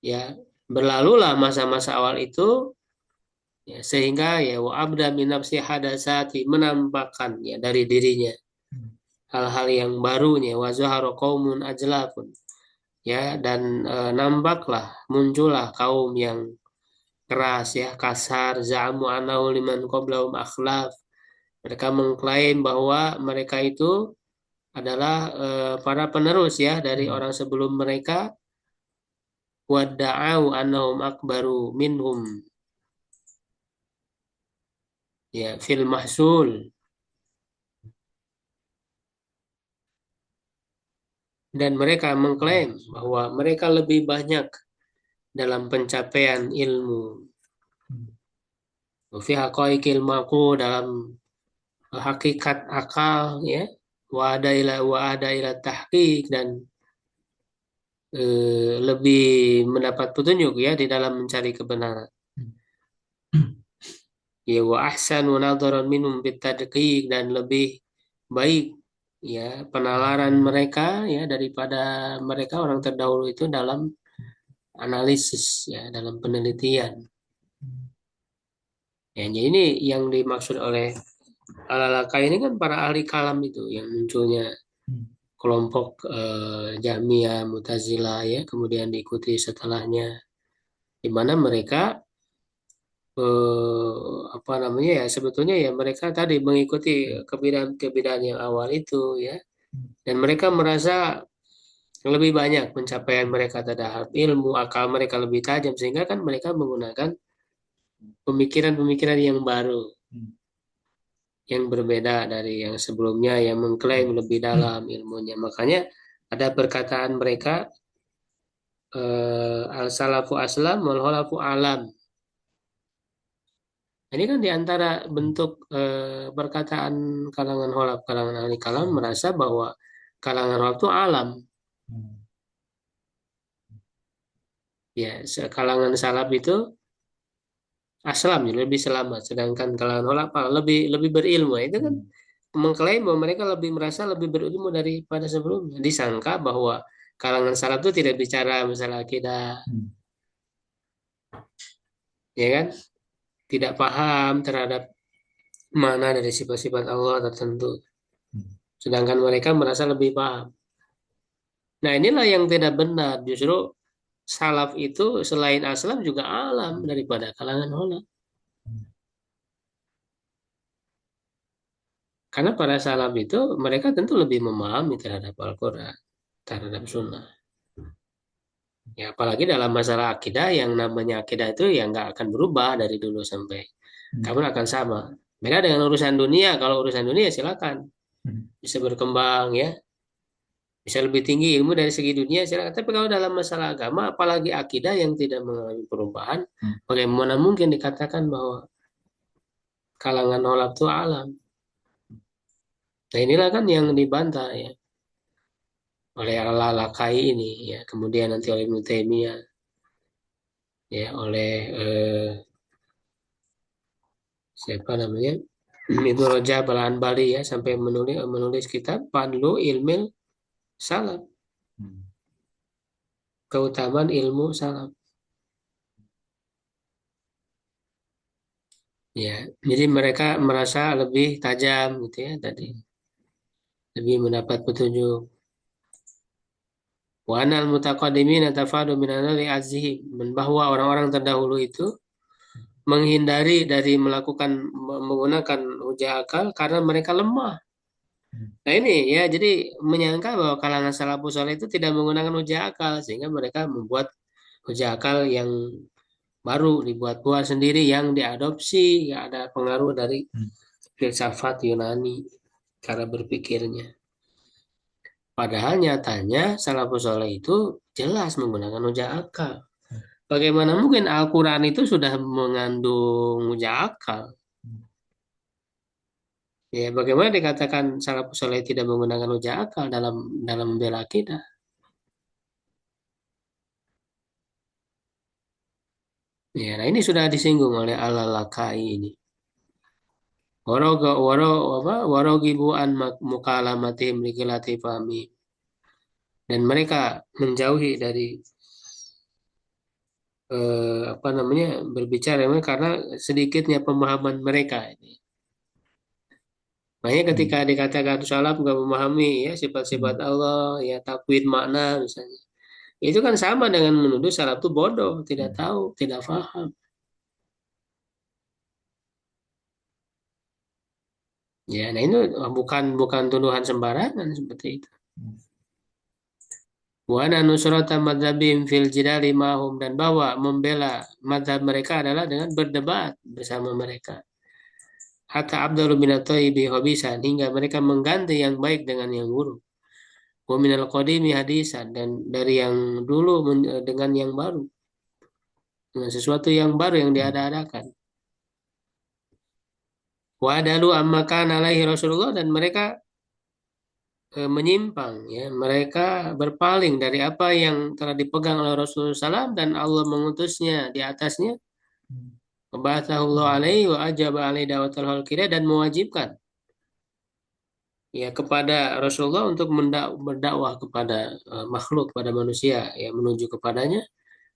Ya, berlalulah masa-masa awal itu ya, sehingga ya wa abda min nafsi hadasati, menampakkan ya dari dirinya hal-hal yang barunya. Wa zahara qaumun ajlafun, ya, dan nampaklah muncullah kaum yang keras ya, kasar. Za'amu anahu liman qablahum akhlaf, mereka mengklaim bahwa mereka itu adalah para penerus ya dari orang sebelum mereka. Wadda'au annahum akbaru minhum ya fil mahsul, dan mereka mengklaim bahwa mereka lebih banyak dalam pencapaian ilmu. Fi haqaiqil maqu, dalam hakikat akal ya. Wa ada ila tahqiq, dan lebih mendapat petunjuk ya di dalam mencari kebenaran. Ya wa ahsanu nadharan minhum bitadqiq, dan lebih baik ya penalaran mereka ya daripada mereka orang terdahulu itu dalam analisis ya, dalam penelitian. Ya, jadi ini yang dimaksud oleh Al-Laka ini kan para ahli kalam itu yang munculnya kelompok Jahmiyah, Mu'tazilah ya, kemudian diikuti setelahnya, di mana mereka apa namanya ya, sebetulnya ya mereka tadi mengikuti kebidahan-kebidahan yang awal itu ya, dan mereka merasa lebih banyak pencapaian mereka terhadap ilmu, akal mereka lebih tajam, sehingga kan mereka menggunakan pemikiran-pemikiran yang baru, yang berbeda dari yang sebelumnya yang mengklaim lebih dalam ilmunya. Makanya ada perkataan mereka al-salafu aslam wal khalafu alam. Ini kan diantara bentuk perkataan kalangan kholaf, kalangan ahli kalam merasa bahwa kalangan kholaf itu alam. Ya, kalangan salaf itu aslam, jadi lebih selamat. Sedangkan kalangan kholaf lebih lebih berilmu. Itu kan mengklaim bahwa mereka lebih merasa lebih berilmu daripada sebelumnya. Disangka bahwa kalangan salaf itu tidak bicara masalah akidah, ya kan? Tidak paham terhadap mana dari sifat-sifat Allah tertentu. Sedangkan mereka merasa lebih paham. Nah, inilah yang tidak benar. Justru salaf itu selain aslam juga alam daripada kalangan ulama. Karena para salaf itu mereka tentu lebih memahami terhadap Al-Quran, terhadap Sunnah. Ya, apalagi dalam masalah akidah yang namanya akidah itu yang nggak akan berubah dari dulu sampai kapan akan sama. Beda dengan urusan dunia. Kalau urusan dunia silakan bisa berkembang ya, bisa lebih tinggi ilmu dari segi dunia silakan. Tapi kalau dalam masalah agama, apalagi akidah yang tidak mengalami perubahan, bagaimana mungkin dikatakan bahwa kalangan ulama itu alam? Nah inilah kan yang dibantah ya oleh Al-Lalakai ini ya, kemudian nanti oleh Ibnu Taimiyah ya, oleh siapa namanya Ibnu Rajab Al-Hanbali ya, sampai menulis menulis kitab Fadlu Ilmil Salaf, keutamaan ilmu salaf ya. Jadi mereka merasa lebih tajam gitu ya tadi, lebih mendapat petunjuk. Wa anal mutaqaddimin tafadu min anali azhim, bahwa orang-orang terdahulu itu menghindari dari melakukan menggunakan hujah akal karena mereka lemah. Nah ini ya, jadi menyangka bahwa kalangan salafus saleh itu tidak menggunakan hujah akal sehingga mereka membuat hujah akal yang baru, dibuat-buat sendiri yang diadopsi, ya ada pengaruh dari filsafat Yunani cara berpikirnya. Padahal nyatanya salafus saleh itu jelas menggunakan hujah akal. Bagaimana mungkin Al-Quran itu sudah mengandung hujah akal? Ya, bagaimana dikatakan salafus saleh tidak menggunakan hujah akal dalam membela akidah? Ya, nah ini sudah disinggung oleh Al-Lalakai ini. Warogibu an mukalamatihim likilati fahmi. Dan mereka menjauhi dari apa namanya berbicara karena sedikitnya pemahaman mereka ini. Makanya ketika dikatakan salaf nggak memahami ya sifat-sifat Allah, ya takwid makna misalnya, itu kan sama dengan menuduh salaf itu bodoh, tidak tahu, tidak paham. Ya, nah ini bukan bukan tuduhan sembarangan seperti itu. Wa ana nusrata madzhabihim fil jidali mahum, dan bahwa membela madzhab mereka adalah dengan berdebat bersama mereka. Hatta abdalu minat thayyibi khabisan, hingga mereka mengganti yang baik dengan yang buruk. Wa minal qadimi hadisan, dan dari yang dulu dengan yang baru, dengan sesuatu yang baru yang diada-adakan. Wa adalu amma kana alaihi Rasulullah, dan mereka menyimpang ya, mereka berpaling dari apa yang telah dipegang oleh Rasulullah SAW dan Allah mengutusnya di atasnya. Wabatahullah alaihi wa ajaba alaihi dawatul halqidah, dan mewajibkan ya kepada Rasulullah untuk berdakwah kepada makhluk, pada manusia ya, menuju kepadanya.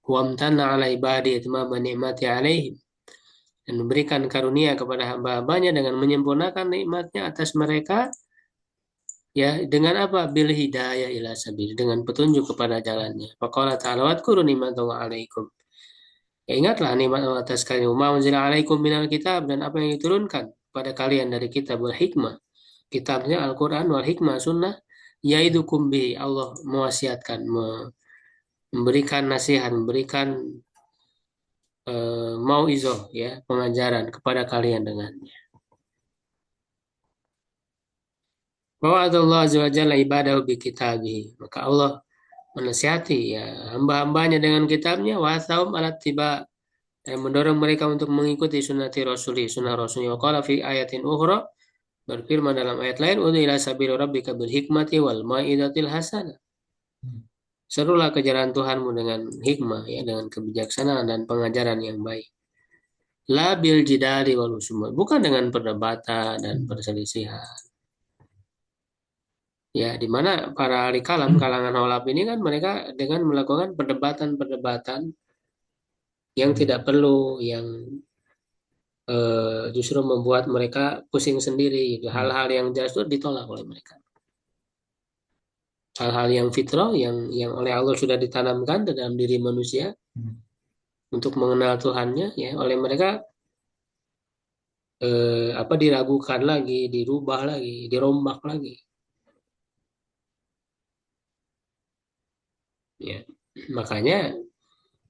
Wamtanna ala ibadi itmama ni'mati alaihim, dan memberikan karunia kepada hamba-hambanya dengan menyempurnakan nikmatnya atas mereka ya, dengan apa? Bil hidayah ila sabil, dengan petunjuk kepada jalannya. Faqala ta'ala wadhkuru ni'matallahi alaikum. Ya ingatlah nikmat Allah atas kalian. Ma unzila alaikum minal kitab, dan apa yang diturunkan pada kalian dari kitab wal hikmah. Kitabnya Al-Quran wal hikmah sunnah. Yaidukum bi, Allah mewasiatkan, memberikan nasihat, memberikan mauizah ya, pengajaran kepada kalian dengannya. Bahwa Allah azza wa jalla ibadahu bi kitabihi. Maka Allah menasihati ya hamba-hambanya dengan kitabnya, wasaum alat tiba, dan mendorong mereka untuk mengikuti sunnah rasulnya. Waqala fi ayatin ukhra, berfirman dalam ayat lain, udu ila sabil rabbika bil hikmati wal maidatil hasanah. Serulah ke jalan Tuhanmu dengan hikmah, ya, dengan kebijaksanaan dan pengajaran yang baik. La bil jidali wal usumah, bukan dengan perdebatan dan perselisihan. Ya, di mana para ahli kalam, kalangan holaf ini kan mereka dengan melakukan perdebatan-perdebatan yang tidak perlu, yang justru membuat mereka pusing sendiri. Gitu. Hal-hal yang jelas itu ditolak oleh mereka. Hal-hal yang fitrah, yang oleh Allah sudah ditanamkan dalam diri manusia untuk mengenal Tuhannya, ya, oleh mereka diragukan lagi, dirubah lagi, dirombak lagi. Ya, makanya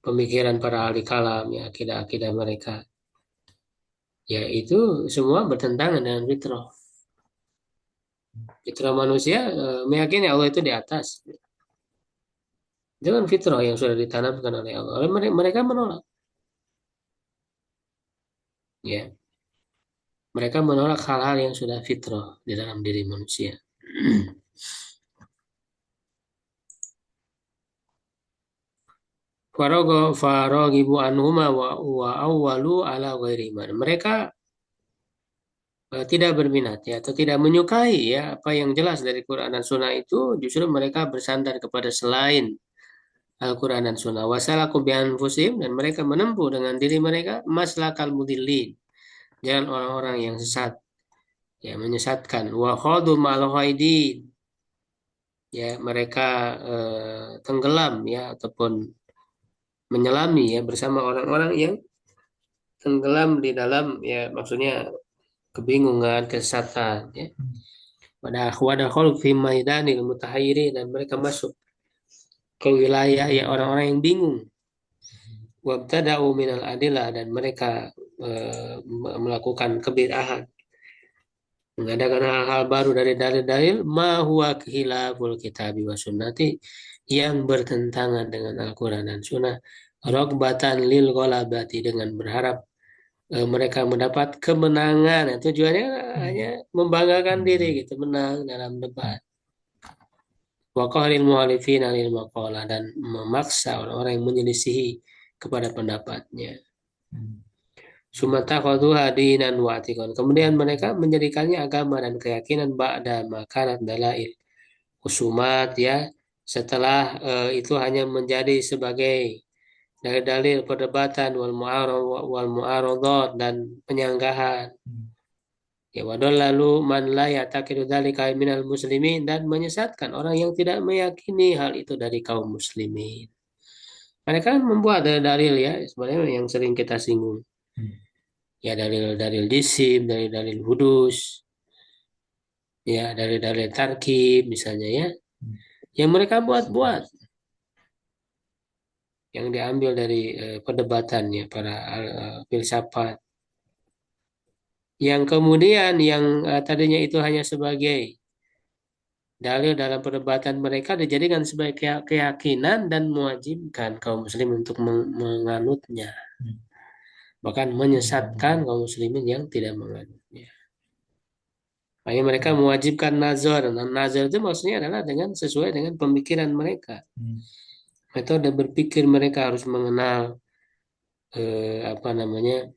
pemikiran para ahli kalam, ya, akidah-akidah mereka, ya itu semua bertentangan dengan fitrah. Fitrah manusia meyakini Allah itu di atas. Itu kan fitrah yang sudah ditanamkan oleh Allah. Oleh mereka menolak. Ya, mereka menolak hal-hal yang sudah fitrah di dalam diri manusia. Farogibu anhuma wa awwalu ala ghairi iman. Mereka tidak berminat, ya, atau tidak menyukai, ya, apa yang jelas dari Quran dan Sunnah itu, justru mereka bersandar kepada selain Al-Quran dan Sunnah. Wasalaku bi anfusihim, dan mereka menempuh dengan diri mereka maslakal mudillin, jalan orang-orang yang sesat, ya, menyesatkan. Wa khadu ma'al ghaidin, ya, mereka tenggelam, ya, ataupun menyelami, ya, bersama orang-orang yang tenggelam di dalam, ya, maksudnya kebingungan, kesesatan, ya. Pada khalq fi maidanil mutahayyiri, dan mereka masuk ke wilayah, ya, orang-orang yang bingung. Wabtada'u minal adillah, dan mereka melakukan kebid'ahan, mengadakan hal-hal baru dari dalil-dalil ma huwa khilaful kitabi wa sunnati, yang bertentangan dengan Al-Quran dan Sunnah, rogbatan lil ghalabati, dengan berharap mereka mendapat kemenangan. Nah, tujuannya hanya membanggakan diri, gitu, menang dalam debat. Wa qahril muhalifin anil maqalah, dan memaksa orang-orang yang menyelisihi kepada pendapatnya. Sumata khadu hadinan wa atikon. Kemudian mereka menjadikannya agama dan keyakinan ba'da makanan dalail usumat, ya, setelah itu hanya menjadi sebagai dalil-dalil perdebatan wal mu'aradhat, dan penyanggahan. Ya, wadol lalu man la ya'taqidu dzalika minal muslimin, dan menyesatkan orang yang tidak meyakini hal itu dari kaum muslimin. Mereka membuat dalil, ya, sebenarnya yang sering kita singgung. Ya, dalil-dalil jisim, dalil-dalil hudus, ya, dalil-dalil tarkib misalnya, ya, yang mereka buat-buat, yang diambil dari perdebatannya para filsafat, yang kemudian yang tadinya itu hanya sebagai dalil dalam perdebatan mereka dijadikan sebagai keyakinan dan mewajibkan kaum muslim untuk menganutnya, bahkan menyesatkan kaum muslimin yang tidak menganutnya. Makanya mereka mewajibkan nazar. Nah, nazar itu maksudnya adalah dengan sesuai dengan pemikiran mereka. Metode berpikir mereka harus mengenal apa namanya,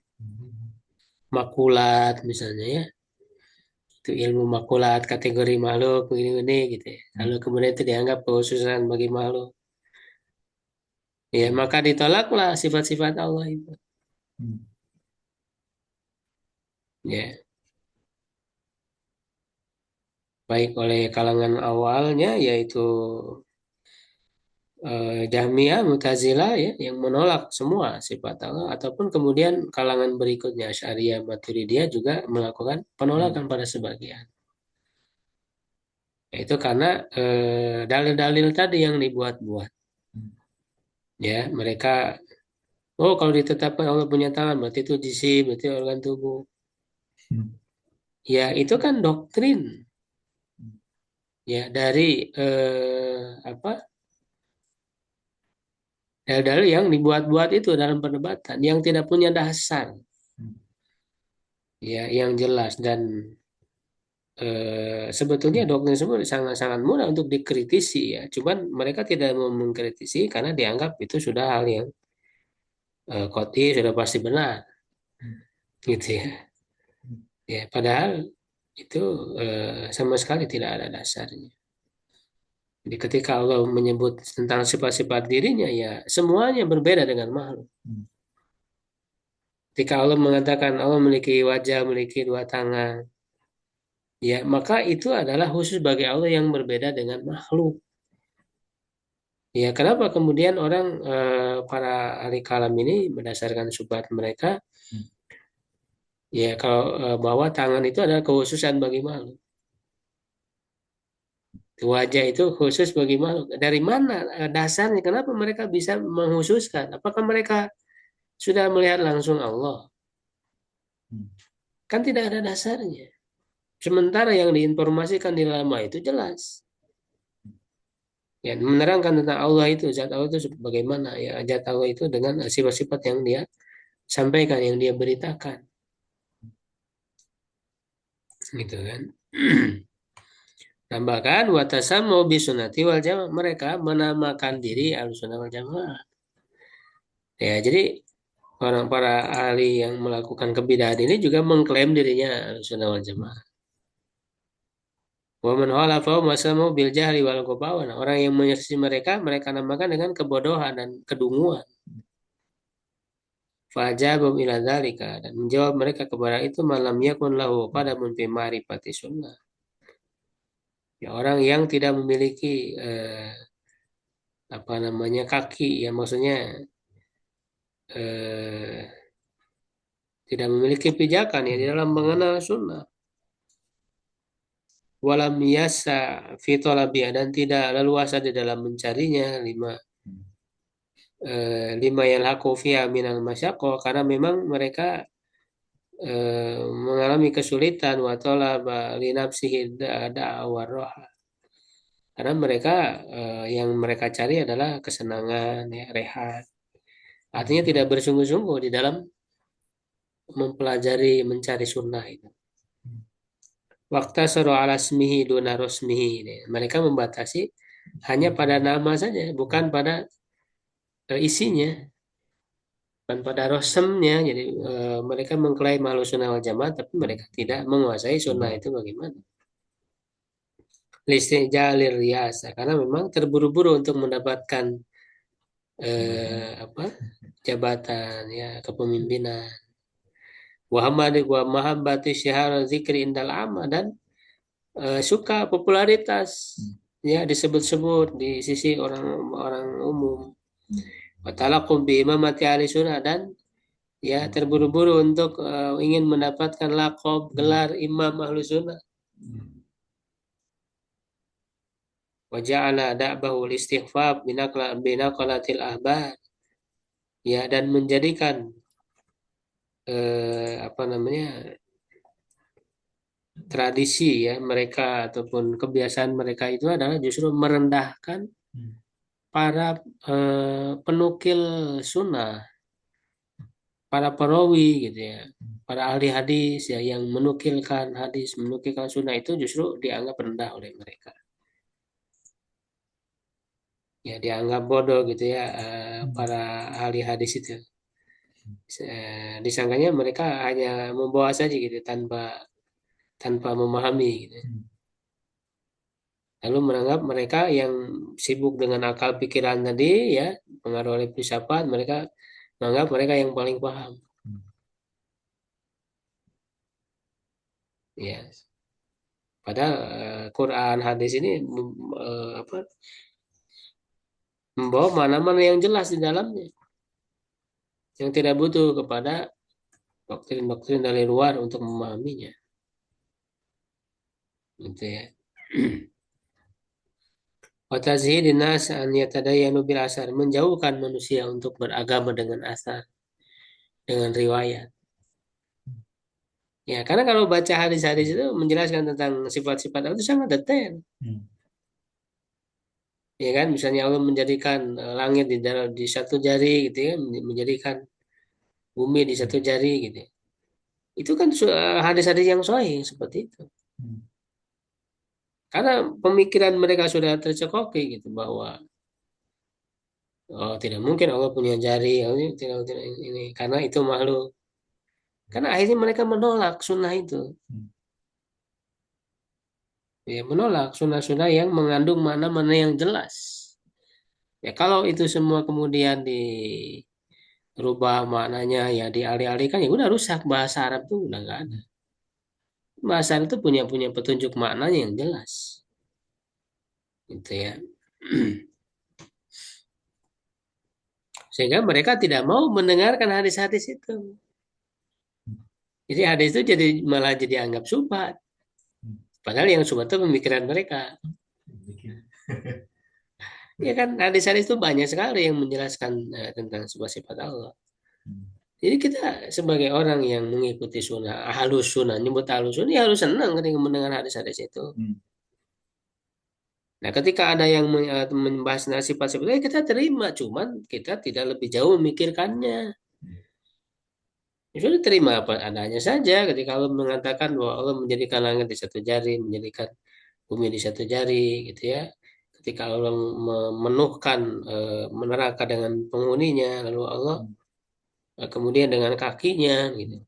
makulat misalnya, ya. Itu ilmu makulat, kategori makhluk begini-begini, gitu, ya. Lalu kemudian itu dianggap kekhususan bagi makhluk. Ya, maka ditolaklah sifat-sifat Allah itu. Ya, baik oleh kalangan awalnya, yaitu Jahmiyah, Mu'tazilah, ya, yang menolak semua sifat Allah, ataupun kemudian kalangan berikutnya Asy'ariyah, Maturidiyah juga melakukan penolakan pada sebagian. Itu karena dalil-dalil tadi yang dibuat-buat. Ya, mereka, oh, kalau ditetapkan Allah punya tangan berarti itu jisim, berarti organ tubuh. Ya, itu kan doktrin, ya, dari apa? Dalil-dalil yang dibuat-buat itu dalam perdebatan yang tidak punya dasar, ya, yang jelas dan sebetulnya doktrin tersebut sangat-sangat mudah untuk dikritisi ya. Cuman mereka tidak mau mengkritisi karena dianggap itu sudah hal yang qot'i, sudah pasti benar, gitu ya. Ya, padahal itu sama sekali tidak ada dasarnya. Jadi ketika Allah menyebut tentang sifat-sifat dirinya, ya semuanya berbeda dengan makhluk. Ketika Allah mengatakan Allah memiliki wajah, memiliki dua tangan, ya maka itu adalah khusus bagi Allah yang berbeda dengan makhluk. Ya, kenapa kemudian orang para ahli kalam ini berdasarkan syubhat mereka, ya kalau bahwa tangan itu adalah kekhususan bagi makhluk, wajah itu khusus bagi makhluk. Dari mana dasarnya? Kenapa mereka bisa menghususkan? Apakah mereka sudah melihat langsung Allah? Kan tidak ada dasarnya. Sementara yang diinformasikan di dalam ayat itu jelas. Ya, menerangkan tentang Allah itu, zat Allah itu bagaimana ya, zat Allah itu dengan sifat-sifat yang dia sampaikan, yang dia beritakan, gitu kan. Tambahkan watasamu bisunati wal jamaah, mereka menamakan diri Ahlussunnah wal Jamaah. Ya, jadi orang para ahli yang melakukan kebidahan ini juga mengklaim dirinya Ahlussunnah wal Jamaah. Wa man khalafa masamu bil jahli wal ghabawan. Orang yang menyelisih mereka, mereka namakan dengan kebodohan dan kedunguan. Fajabum ila dzalika, dan menjawab mereka kepada itu malam yakun lahu qadamun fi ma'rifati sunnah. Ya, orang yang tidak memiliki apa namanya kaki, ya maksudnya eh, tidak memiliki pijakan ya di dalam mengenal sunnah. Walam yasa fi talabiha, dan tidak leluasa di dalam mencarinya, lima yalhaqu fiha minal masyaqqah, karena memang mereka mengalami kesulitan wa talaba li nafsihi da'wa roha, karena mereka yang mereka cari adalah kesenangan ya, rehat, artinya tidak bersungguh-sungguh di dalam mempelajari mencari sunnah itu. Waktu suruh ala smihi duna rosmihi, ini mereka membatasi hanya pada nama saja, bukan pada isinya, bukan pada rosemnya. Jadi mereka mengklaim Ahlussunnah wal Jamaah, tapi mereka tidak menguasai sunnah itu bagaimana. Listijalir riasa, karena memang terburu-buru untuk mendapatkan apa jabatan ya, kepemimpinan. Wa mahabbati syahar zikri indal amma, dan suka popularitas ya, disebut-sebut di sisi orang-orang umum. Watalakum bi imamati ahli sunnah, dan ya terburu-buru untuk ingin mendapatkan lakob gelar imam ahlu sunnah. Waja'ala da'bahu istighfab binaqalatil ahbar, ya, dan menjadikan apa namanya tradisi ya mereka ataupun kebiasaan mereka itu adalah justru merendahkan para penukil sunnah, para perawi gitu ya, para ahli hadis ya yang menukilkan hadis, menukilkan sunnah, itu justru dianggap rendah oleh mereka. Ya dianggap bodoh gitu ya, para ahli hadis itu. Disangkanya mereka hanya membawa saja gitu tanpa tanpa memahami gitu. Lalu menganggap mereka yang sibuk dengan akal pikiran tadi ya, pengaruh oleh filsafat, mereka menganggap mereka yang paling paham. Ya, padahal Quran hadis ini apa, membawa mana-mana yang jelas di dalamnya, yang tidak butuh kepada doktrin-doktrin dari luar untuk memahaminya, gitu ya. Wa tazhidin nas an yatadayyanu bil asar, menjauhkan manusia untuk beragama dengan asar, dengan riwayat. Ya, karena kalau baca hadis-hadis itu menjelaskan tentang sifat-sifat itu sangat detail. Ya kan, misalnya Allah menjadikan langit di satu jari gitu ya, menjadikan bumi di satu jari gitu ya. Itu kan hadis-hadis yang sahih seperti itu. Karena pemikiran mereka sudah tercekoki gitu bahwa oh, tidak mungkin Allah punya jari, oh, ini tidak, tidak ini karena itu makhluk. Karena akhirnya mereka menolak sunnah itu, ya menolak sunnah-sunnah yang mengandung mana-mana yang jelas. Ya kalau itu semua kemudian dirubah maknanya ya dialih-alihkan ya udah rusak bahasa Arab tuh udah nggak ada. Bahasa Arab itu punya punya petunjuk maknanya yang jelas, gitu ya. Sehingga mereka tidak mau mendengarkan hadis-hadis itu. Jadi hadis itu jadi malah jadi anggap subhat. Padahal yang subhat itu pemikiran mereka. Ya kan hadis-hadis itu banyak sekali yang menjelaskan tentang sifat-sifat Allah. Jadi kita sebagai orang yang mengikuti sunnah, ahlus sunnah, nyebut ahlus sunnah, ya harus senang ketika mendengar hadis-hadis itu. Nah, ketika ada yang membahas sifat-sifat itu, ya kita terima, cuman kita tidak lebih jauh memikirkannya. Ya sudah terima apa adanya saja ketika Allah mengatakan bahwa Allah menjadikan langit di satu jari, menjadikan bumi di satu jari, gitu ya. Ketika Allah memenuhkan neraka dengan penghuninya, lalu Allah kemudian dengan kakinya, gitu.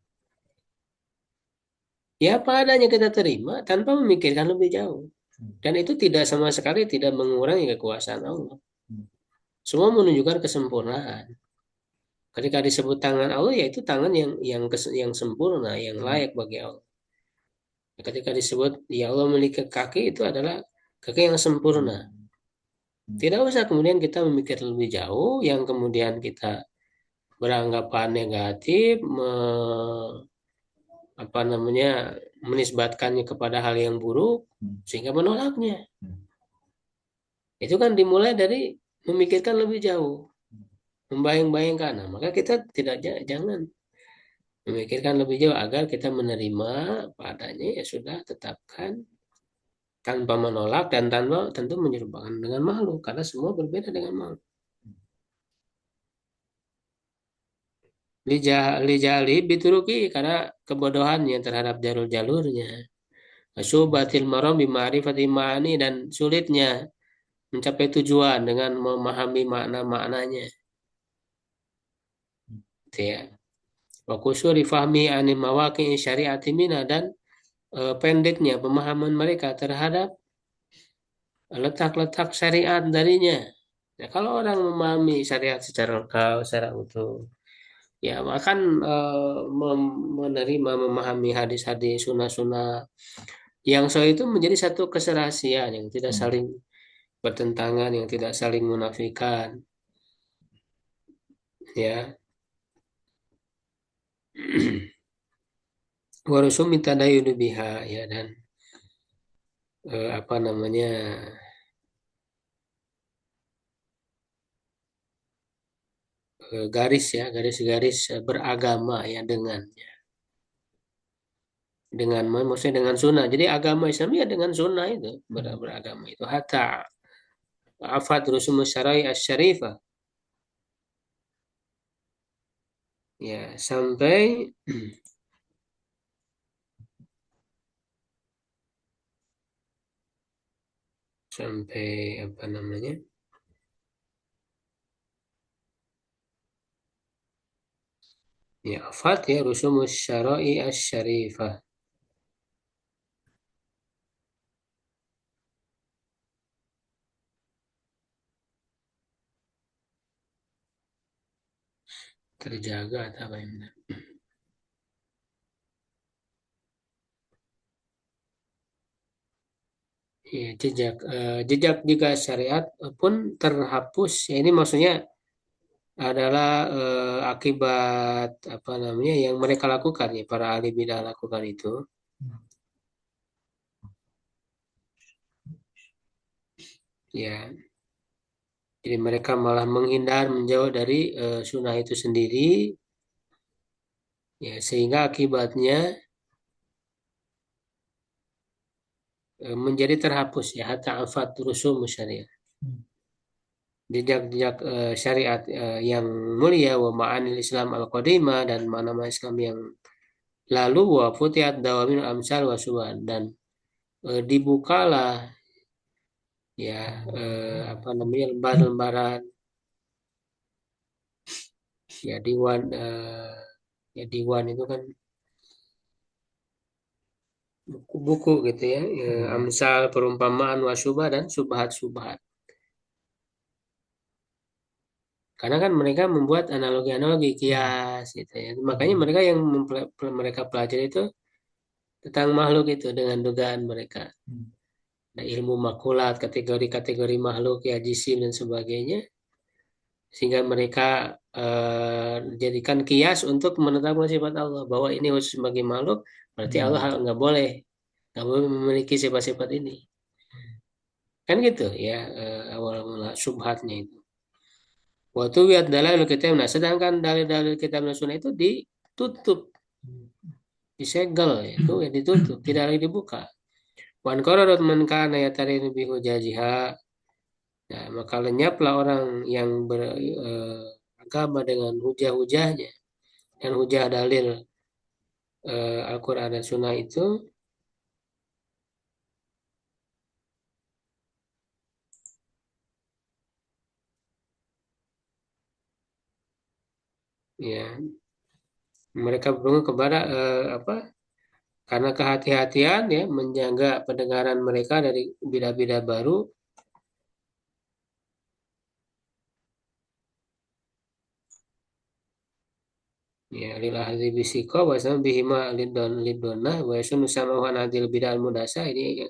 Ya apa adanya kita terima tanpa memikirkan lebih jauh. Dan itu tidak sama sekali tidak mengurangi kekuasaan Allah. Semua menunjukkan kesempurnaan. Ketika disebut tangan Allah, ya itu tangan yang sempurna, yang layak bagi Allah. Ketika disebut ya Allah memiliki kaki, itu adalah kaki yang sempurna. Tidak usah kemudian kita memikir lebih jauh, yang kemudian kita beranggapan negatif, apa namanya, menisbatkannya kepada hal yang buruk, sehingga menolaknya. Itu kan dimulai dari memikirkan lebih jauh, membayang-bayangkan. Nah, maka kita tidak jangan memikirkan lebih jauh agar kita menerima padanya, ya sudah tetapkan tanpa menolak dan tanpa tentu menyerupakan dengan makhluk karena semua berbeda dengan makhluk. Lijali bituruki karena kebodohannya terhadap jalur-jalurnya. Subatil maram bima'rifati ma'ani dan sulitnya mencapai tujuan dengan memahami makna-maknanya. Gitu ya. Wa kusuri fahmi anil mawaqi syariati mina dan pendeknya pemahaman mereka terhadap letak-letak syariat darinya. Ya, kalau orang memahami syariat secara lengkap, secara utuh, ya akan menerima, memahami hadis-hadis, sunnah-sunnah yang soal itu menjadi satu keserahasiaan yang tidak saling bertentangan, yang tidak saling menafikan, ya. Warusum minta dayudu biha, ya, dan apa namanya, garis ya, garis-garis beragama ya dengan maksudnya dengan sunnah. Jadi agama Islam ya dengan sunnah itu beragama itu. Hatta afad rusum syar'i asy-syarifah. Ya, sampai sampai apa namanya? Ya, afad ya rusum syar'i asy-syarifah. Terjaga atau apa yang benar? Ya, jejak jika syariat pun terhapus. Ya, ini maksudnya adalah akibat apa namanya yang mereka lakukan ya para ahli bidah lakukan itu, ya, jadi mereka malah menghindar menjauh dari sunnah itu sendiri, ya, sehingga akibatnya menjadi terhapus ya hatta afat rusum syariah. jejak-jejak syariat yang mulia, wa ma'anil Islam al-qadimah, dan mana-mana Islam yang lalu, wa futihat dawamin amsal wa suban, dan dibukalah ya apa namanya lembaran-lembaran ya diwan, ya diwan itu kan buku-buku gitu ya, amsal, perumpamaan, wasubah, dan subhat-subhat. Karena kan mereka membuat analogi-analogi kias gitu ya. Makanya mereka yang mereka pelajari itu tentang makhluk itu dengan dugaan mereka. Nah, ilmu makulat, kategori-kategori makhluk ya, jisim dan sebagainya, sehingga mereka jadikan kias untuk menetapkan sifat Allah, bahwa ini khusus bagi makhluk, berarti Allah nggak boleh memiliki sifat-sifat ini. Kan gitu ya, awal mula subhatnya itu. Waktu lihat dalil kitab, nah sedangkan dalil-dalil kitab dan sunnah itu ditutup, disegel ya, itu ya ditutup, tidak lagi dibuka. Wan qaradut man kana yatarin bi hujajiha. Nah, maka lenyaplah orang yang beragama dengan hujah-hujahnya, dan hujah dalil Al-Quran dan Sunnah itu, ya mereka berpegang kepada apa? Karena kehati-hatian ya menjaga pendengaran mereka dari bidah-bidah baru, ya lil ahli bisiko wasam bihima lidona wa yasunu samawan adil bidah al mudasa. Ini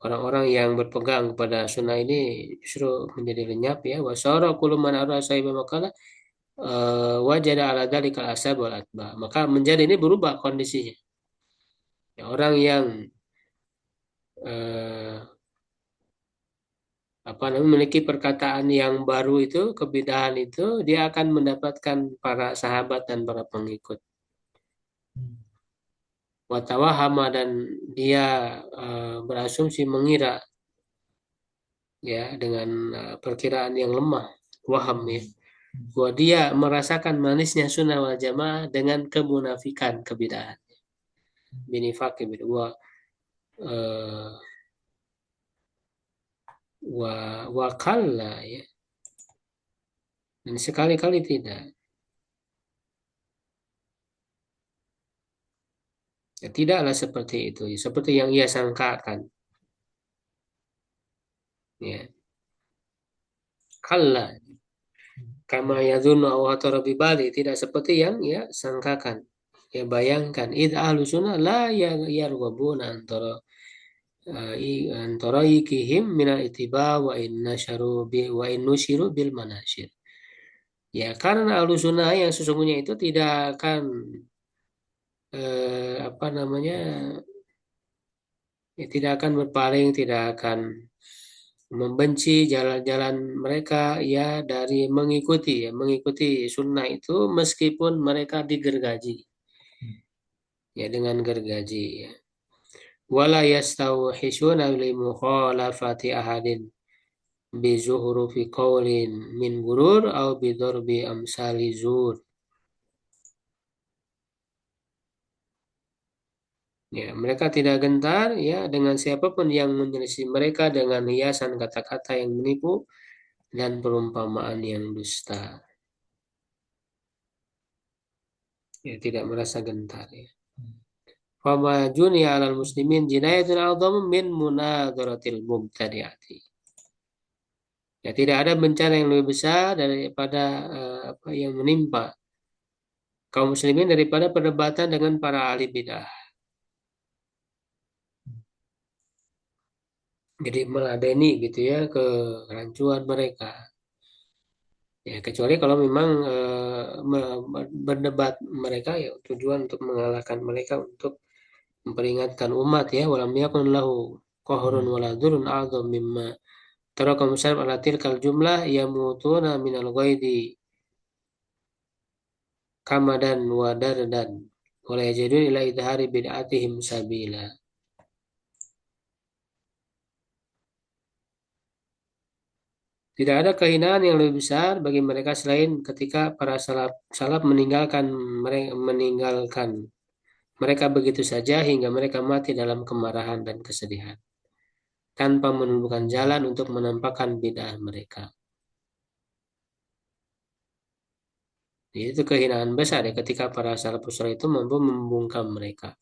orang-orang yang berpegang kepada sunnah ini justru menjadi lenyap ya. Wasara kullu man ara sahibah makalah wajada ala dalikal asab wal atba. Maka menjadi ini berubah kondisinya. Ya, orang yang eh, apa namanya memiliki perkataan yang baru itu, kebidahan itu, dia akan mendapatkan para sahabat dan para pengikut. Watawahama, dan dia berasumsi mengira ya dengan perkiraan yang lemah, waham ya, bahwa dia merasakan manisnya sunnah wal jamaah dengan kemunafikan kebidahan. Binifak gitu. Eh, wakalla ya, dan sekali-kali tidak. Ya, tidaklah seperti itu, ya, seperti yang ia sangkakan. Ya, kalla kama yadhunnu aw hatara bibali, tidak seperti yang ya sangkakan. Ya bayangkan, id ahlu sunnah la yarghabuna antara ikihim minal itiba wa in nushiru bil manashir. Ya karena ahlu sunnah yang sesungguhnya itu tidak akan apa namanya, ya, tidak akan berpaling, tidak akan membenci jalan-jalan mereka ya dari mengikuti sunnah itu, meskipun mereka digergaji ya dengan gergaji ya. Wala yastauhishuna li mukhalafati ahadin bi zuhrufi qaulin min gurur au bi darbi amsali zur. Ya, mereka tidak gentar ya dengan siapapun yang menyelisih mereka dengan hiasan kata-kata yang menipu dan perumpamaan yang dusta. Ya, tidak merasa gentar ya. Fama juni alal muslimin jinayatun a'dhamu min munadharatil mubtadi'ati. Ya, tidak ada bencana yang lebih besar daripada apa yang menimpa kaum muslimin daripada perdebatan dengan para ahli bidah. Jadi meladeni gitu ya kerancuan mereka. Ya, kecuali kalau memang berdebat mereka ya tujuan untuk mengalahkan mereka, untuk memperingatkan umat ya, walam yakun lahu qahrun wala dzurrun a'dzam mimma taraka musab ala tilkal jumlah yamutuna minal ghaidi kamadan wa dardan wala yajidun ila idhari bid'atihim sabila. Tidak ada kehinaan yang lebih besar bagi mereka selain ketika para salaf meninggalkan mereka begitu saja hingga mereka mati dalam kemarahan dan kesedihan tanpa menemukan jalan untuk menampakkan bid'ah mereka. Jadi itu kehinaan besar ya ketika para salafus saleh itu mampu membungkam mereka.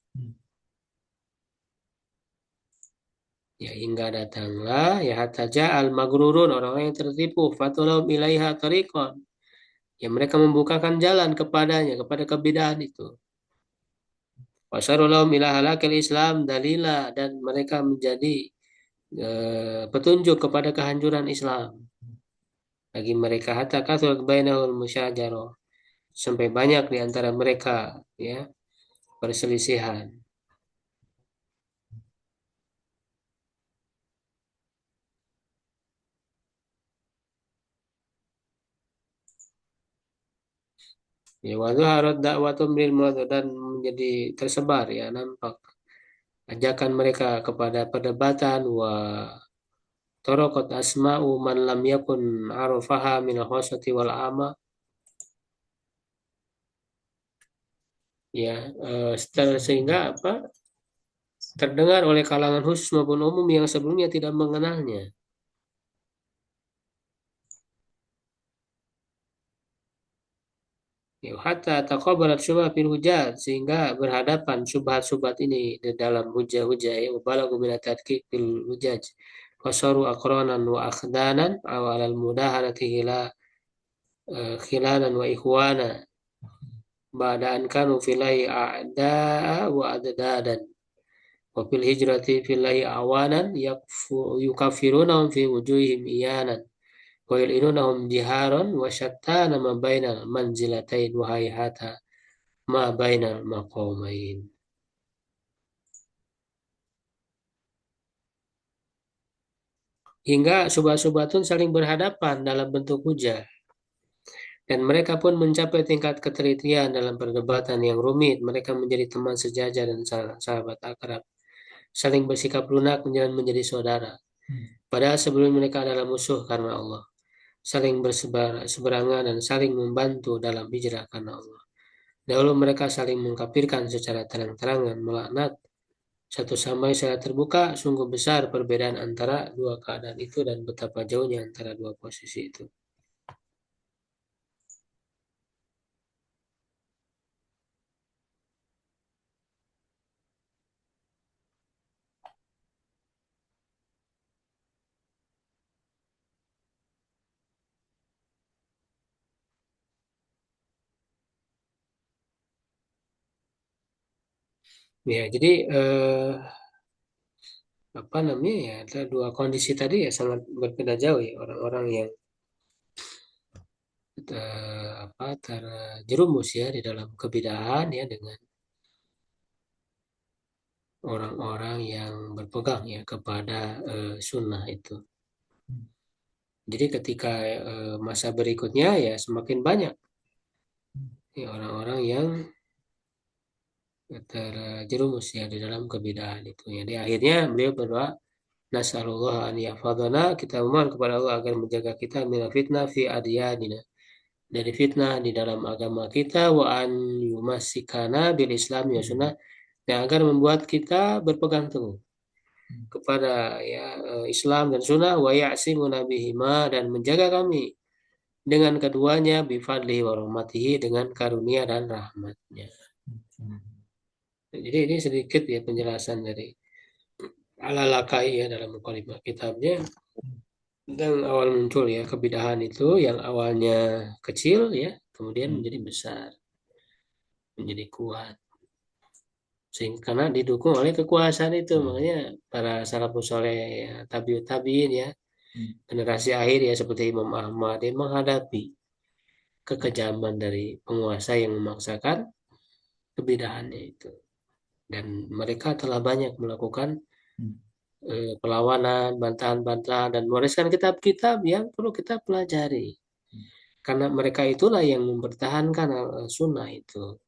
Ya hingga datanglah ya hatta ja'al magrurun orang-orang yang tertipu fatulahum ilaiha tariqan. Ya mereka membukakan jalan kepadanya kepada kebidahan itu. Wasarulahum ila halakil Islam dalila dan mereka menjadi petunjuk kepada kehancuran Islam bagi mereka hatta kathur bainahul musyajarah sampai banyak di antara mereka ya perselisihan. Ya waktu harus dakwatum lil muwaddah dan menjadi tersebar ya nampak ajakan mereka kepada perdebatan wa toroqat asma'u man lam yakun arofaha min khosati wal ama ya sehingga apa terdengar oleh kalangan khusus maupun umum yang sebelumnya tidak mengenalnya. Ya, hatta taqabalat syubhat fil hujat sehingga berhadapan syubhat-syubhat ini di dalam hujah-hujah ya balagu min tadqiq fil hujaj wasaru aqranan wa akhdanan aw alal mudahanati khilalan wa ikhwana ba'da an kanu filahi a'da'a wa addadan wa fil hijrati filahi awanan yukafirunahum fi wujuhihim iyanan wa yul'inunahum jiharan wa syattana ma bainal manzilatain wa hayhata ma bainal maqamain. Hingga subhat-subhatun saling berhadapan dalam bentuk hujah. Dan mereka pun mencapai tingkat ketelitian dalam perdebatan yang rumit. Mereka menjadi teman sejajar dan sahabat akrab. Saling bersikap lunak dan menjadi saudara. Padahal sebelum mereka adalah musuh karena Allah. Saling berseberangan dan saling membantu dalam hijrah karena Allah. Dahulu mereka saling mengkafirkan secara terang-terangan, melaknat satu sama lain secara terbuka. Sungguh besar perbedaan antara dua keadaan itu dan betapa jauhnya antara dua posisi itu. Ya, jadi apa namanya ya ada dua kondisi tadi ya sangat berbeda jauh ya orang-orang yang apa terjerumus ya di dalam kebidahan ya dengan orang-orang yang berpegang ya kepada sunnah itu. Jadi ketika masa berikutnya ya semakin banyak ya orang-orang yang terjerumus ya di dalam kebidahan itu. Ya. Di akhirnya beliau berdoa, Nas'alullah an yahfadhana, kita mohon kepada Allah agar menjaga kita min fitnah fi adyanina. Dari fitnah di dalam agama kita wa an yumassikana bil Islam ya sunnah yang agar membuat kita berpegang teguh kepada ya Islam dan sunnah wa ya'simuna bihima dan menjaga kami dengan keduanya bifadlihi wa rahmatihi dengan karunia dan rahmatnya. Jadi ini sedikit ya penjelasan dari Al-Lalakai ya dalam mukadimah kitabnya tentang awal muncul ya kebidahan itu yang awalnya kecil ya kemudian menjadi besar, menjadi kuat. Sehingga karena didukung oleh kekuasaan itu makanya para salafus soleh ya, tabiut tabiin ya generasi akhir ya seperti Imam Ahmad dia menghadapi kekejaman dari penguasa yang memaksakan kebidahannya itu dan mereka telah banyak melakukan perlawanan, bantahan-bantahan dan menuliskan kitab-kitab yang perlu kita pelajari karena mereka itulah yang mempertahankan sunnah itu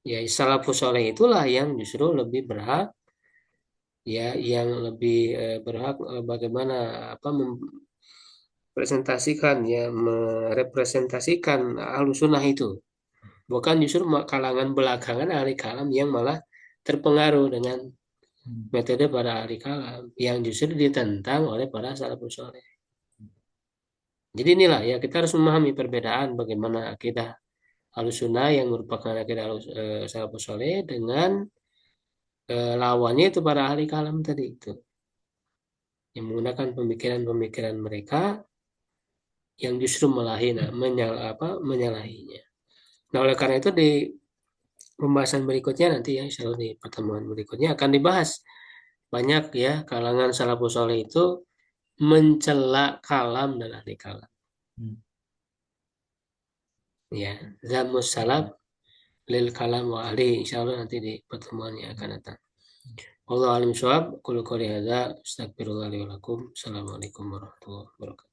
ya salafus soleh itulah yang justru lebih berhak ya yang lebih berhak bagaimana apa presentasikan ya, merepresentasikan Ahlus Sunnah itu. Bukan justru kalangan belakangan ahli kalam yang malah terpengaruh dengan metode para ahli kalam yang justru ditentang oleh para salafus saleh. Jadi inilah ya, kita harus memahami perbedaan bagaimana akidah Ahlussunnah yang merupakan akidah salafus saleh dengan lawannya itu para ahli kalam tadi itu yang menggunakan pemikiran-pemikiran mereka yang justru menyalahinya. Nah, oleh karena itu di pembahasan berikutnya nanti ya, insya Allah di pertemuan berikutnya akan dibahas banyak ya kalangan salafus saleh itu mencela kalam dan ahli kalam. Ya, zamus salaf lil kalam wa ahli, insya Allah nanti di pertemuan yang akan datang. Wallahu a'lam bishawab. Qul qouli hadza astaghfirullah li wa lakum. Assalamualaikum warahmatullahi wabarakatuh.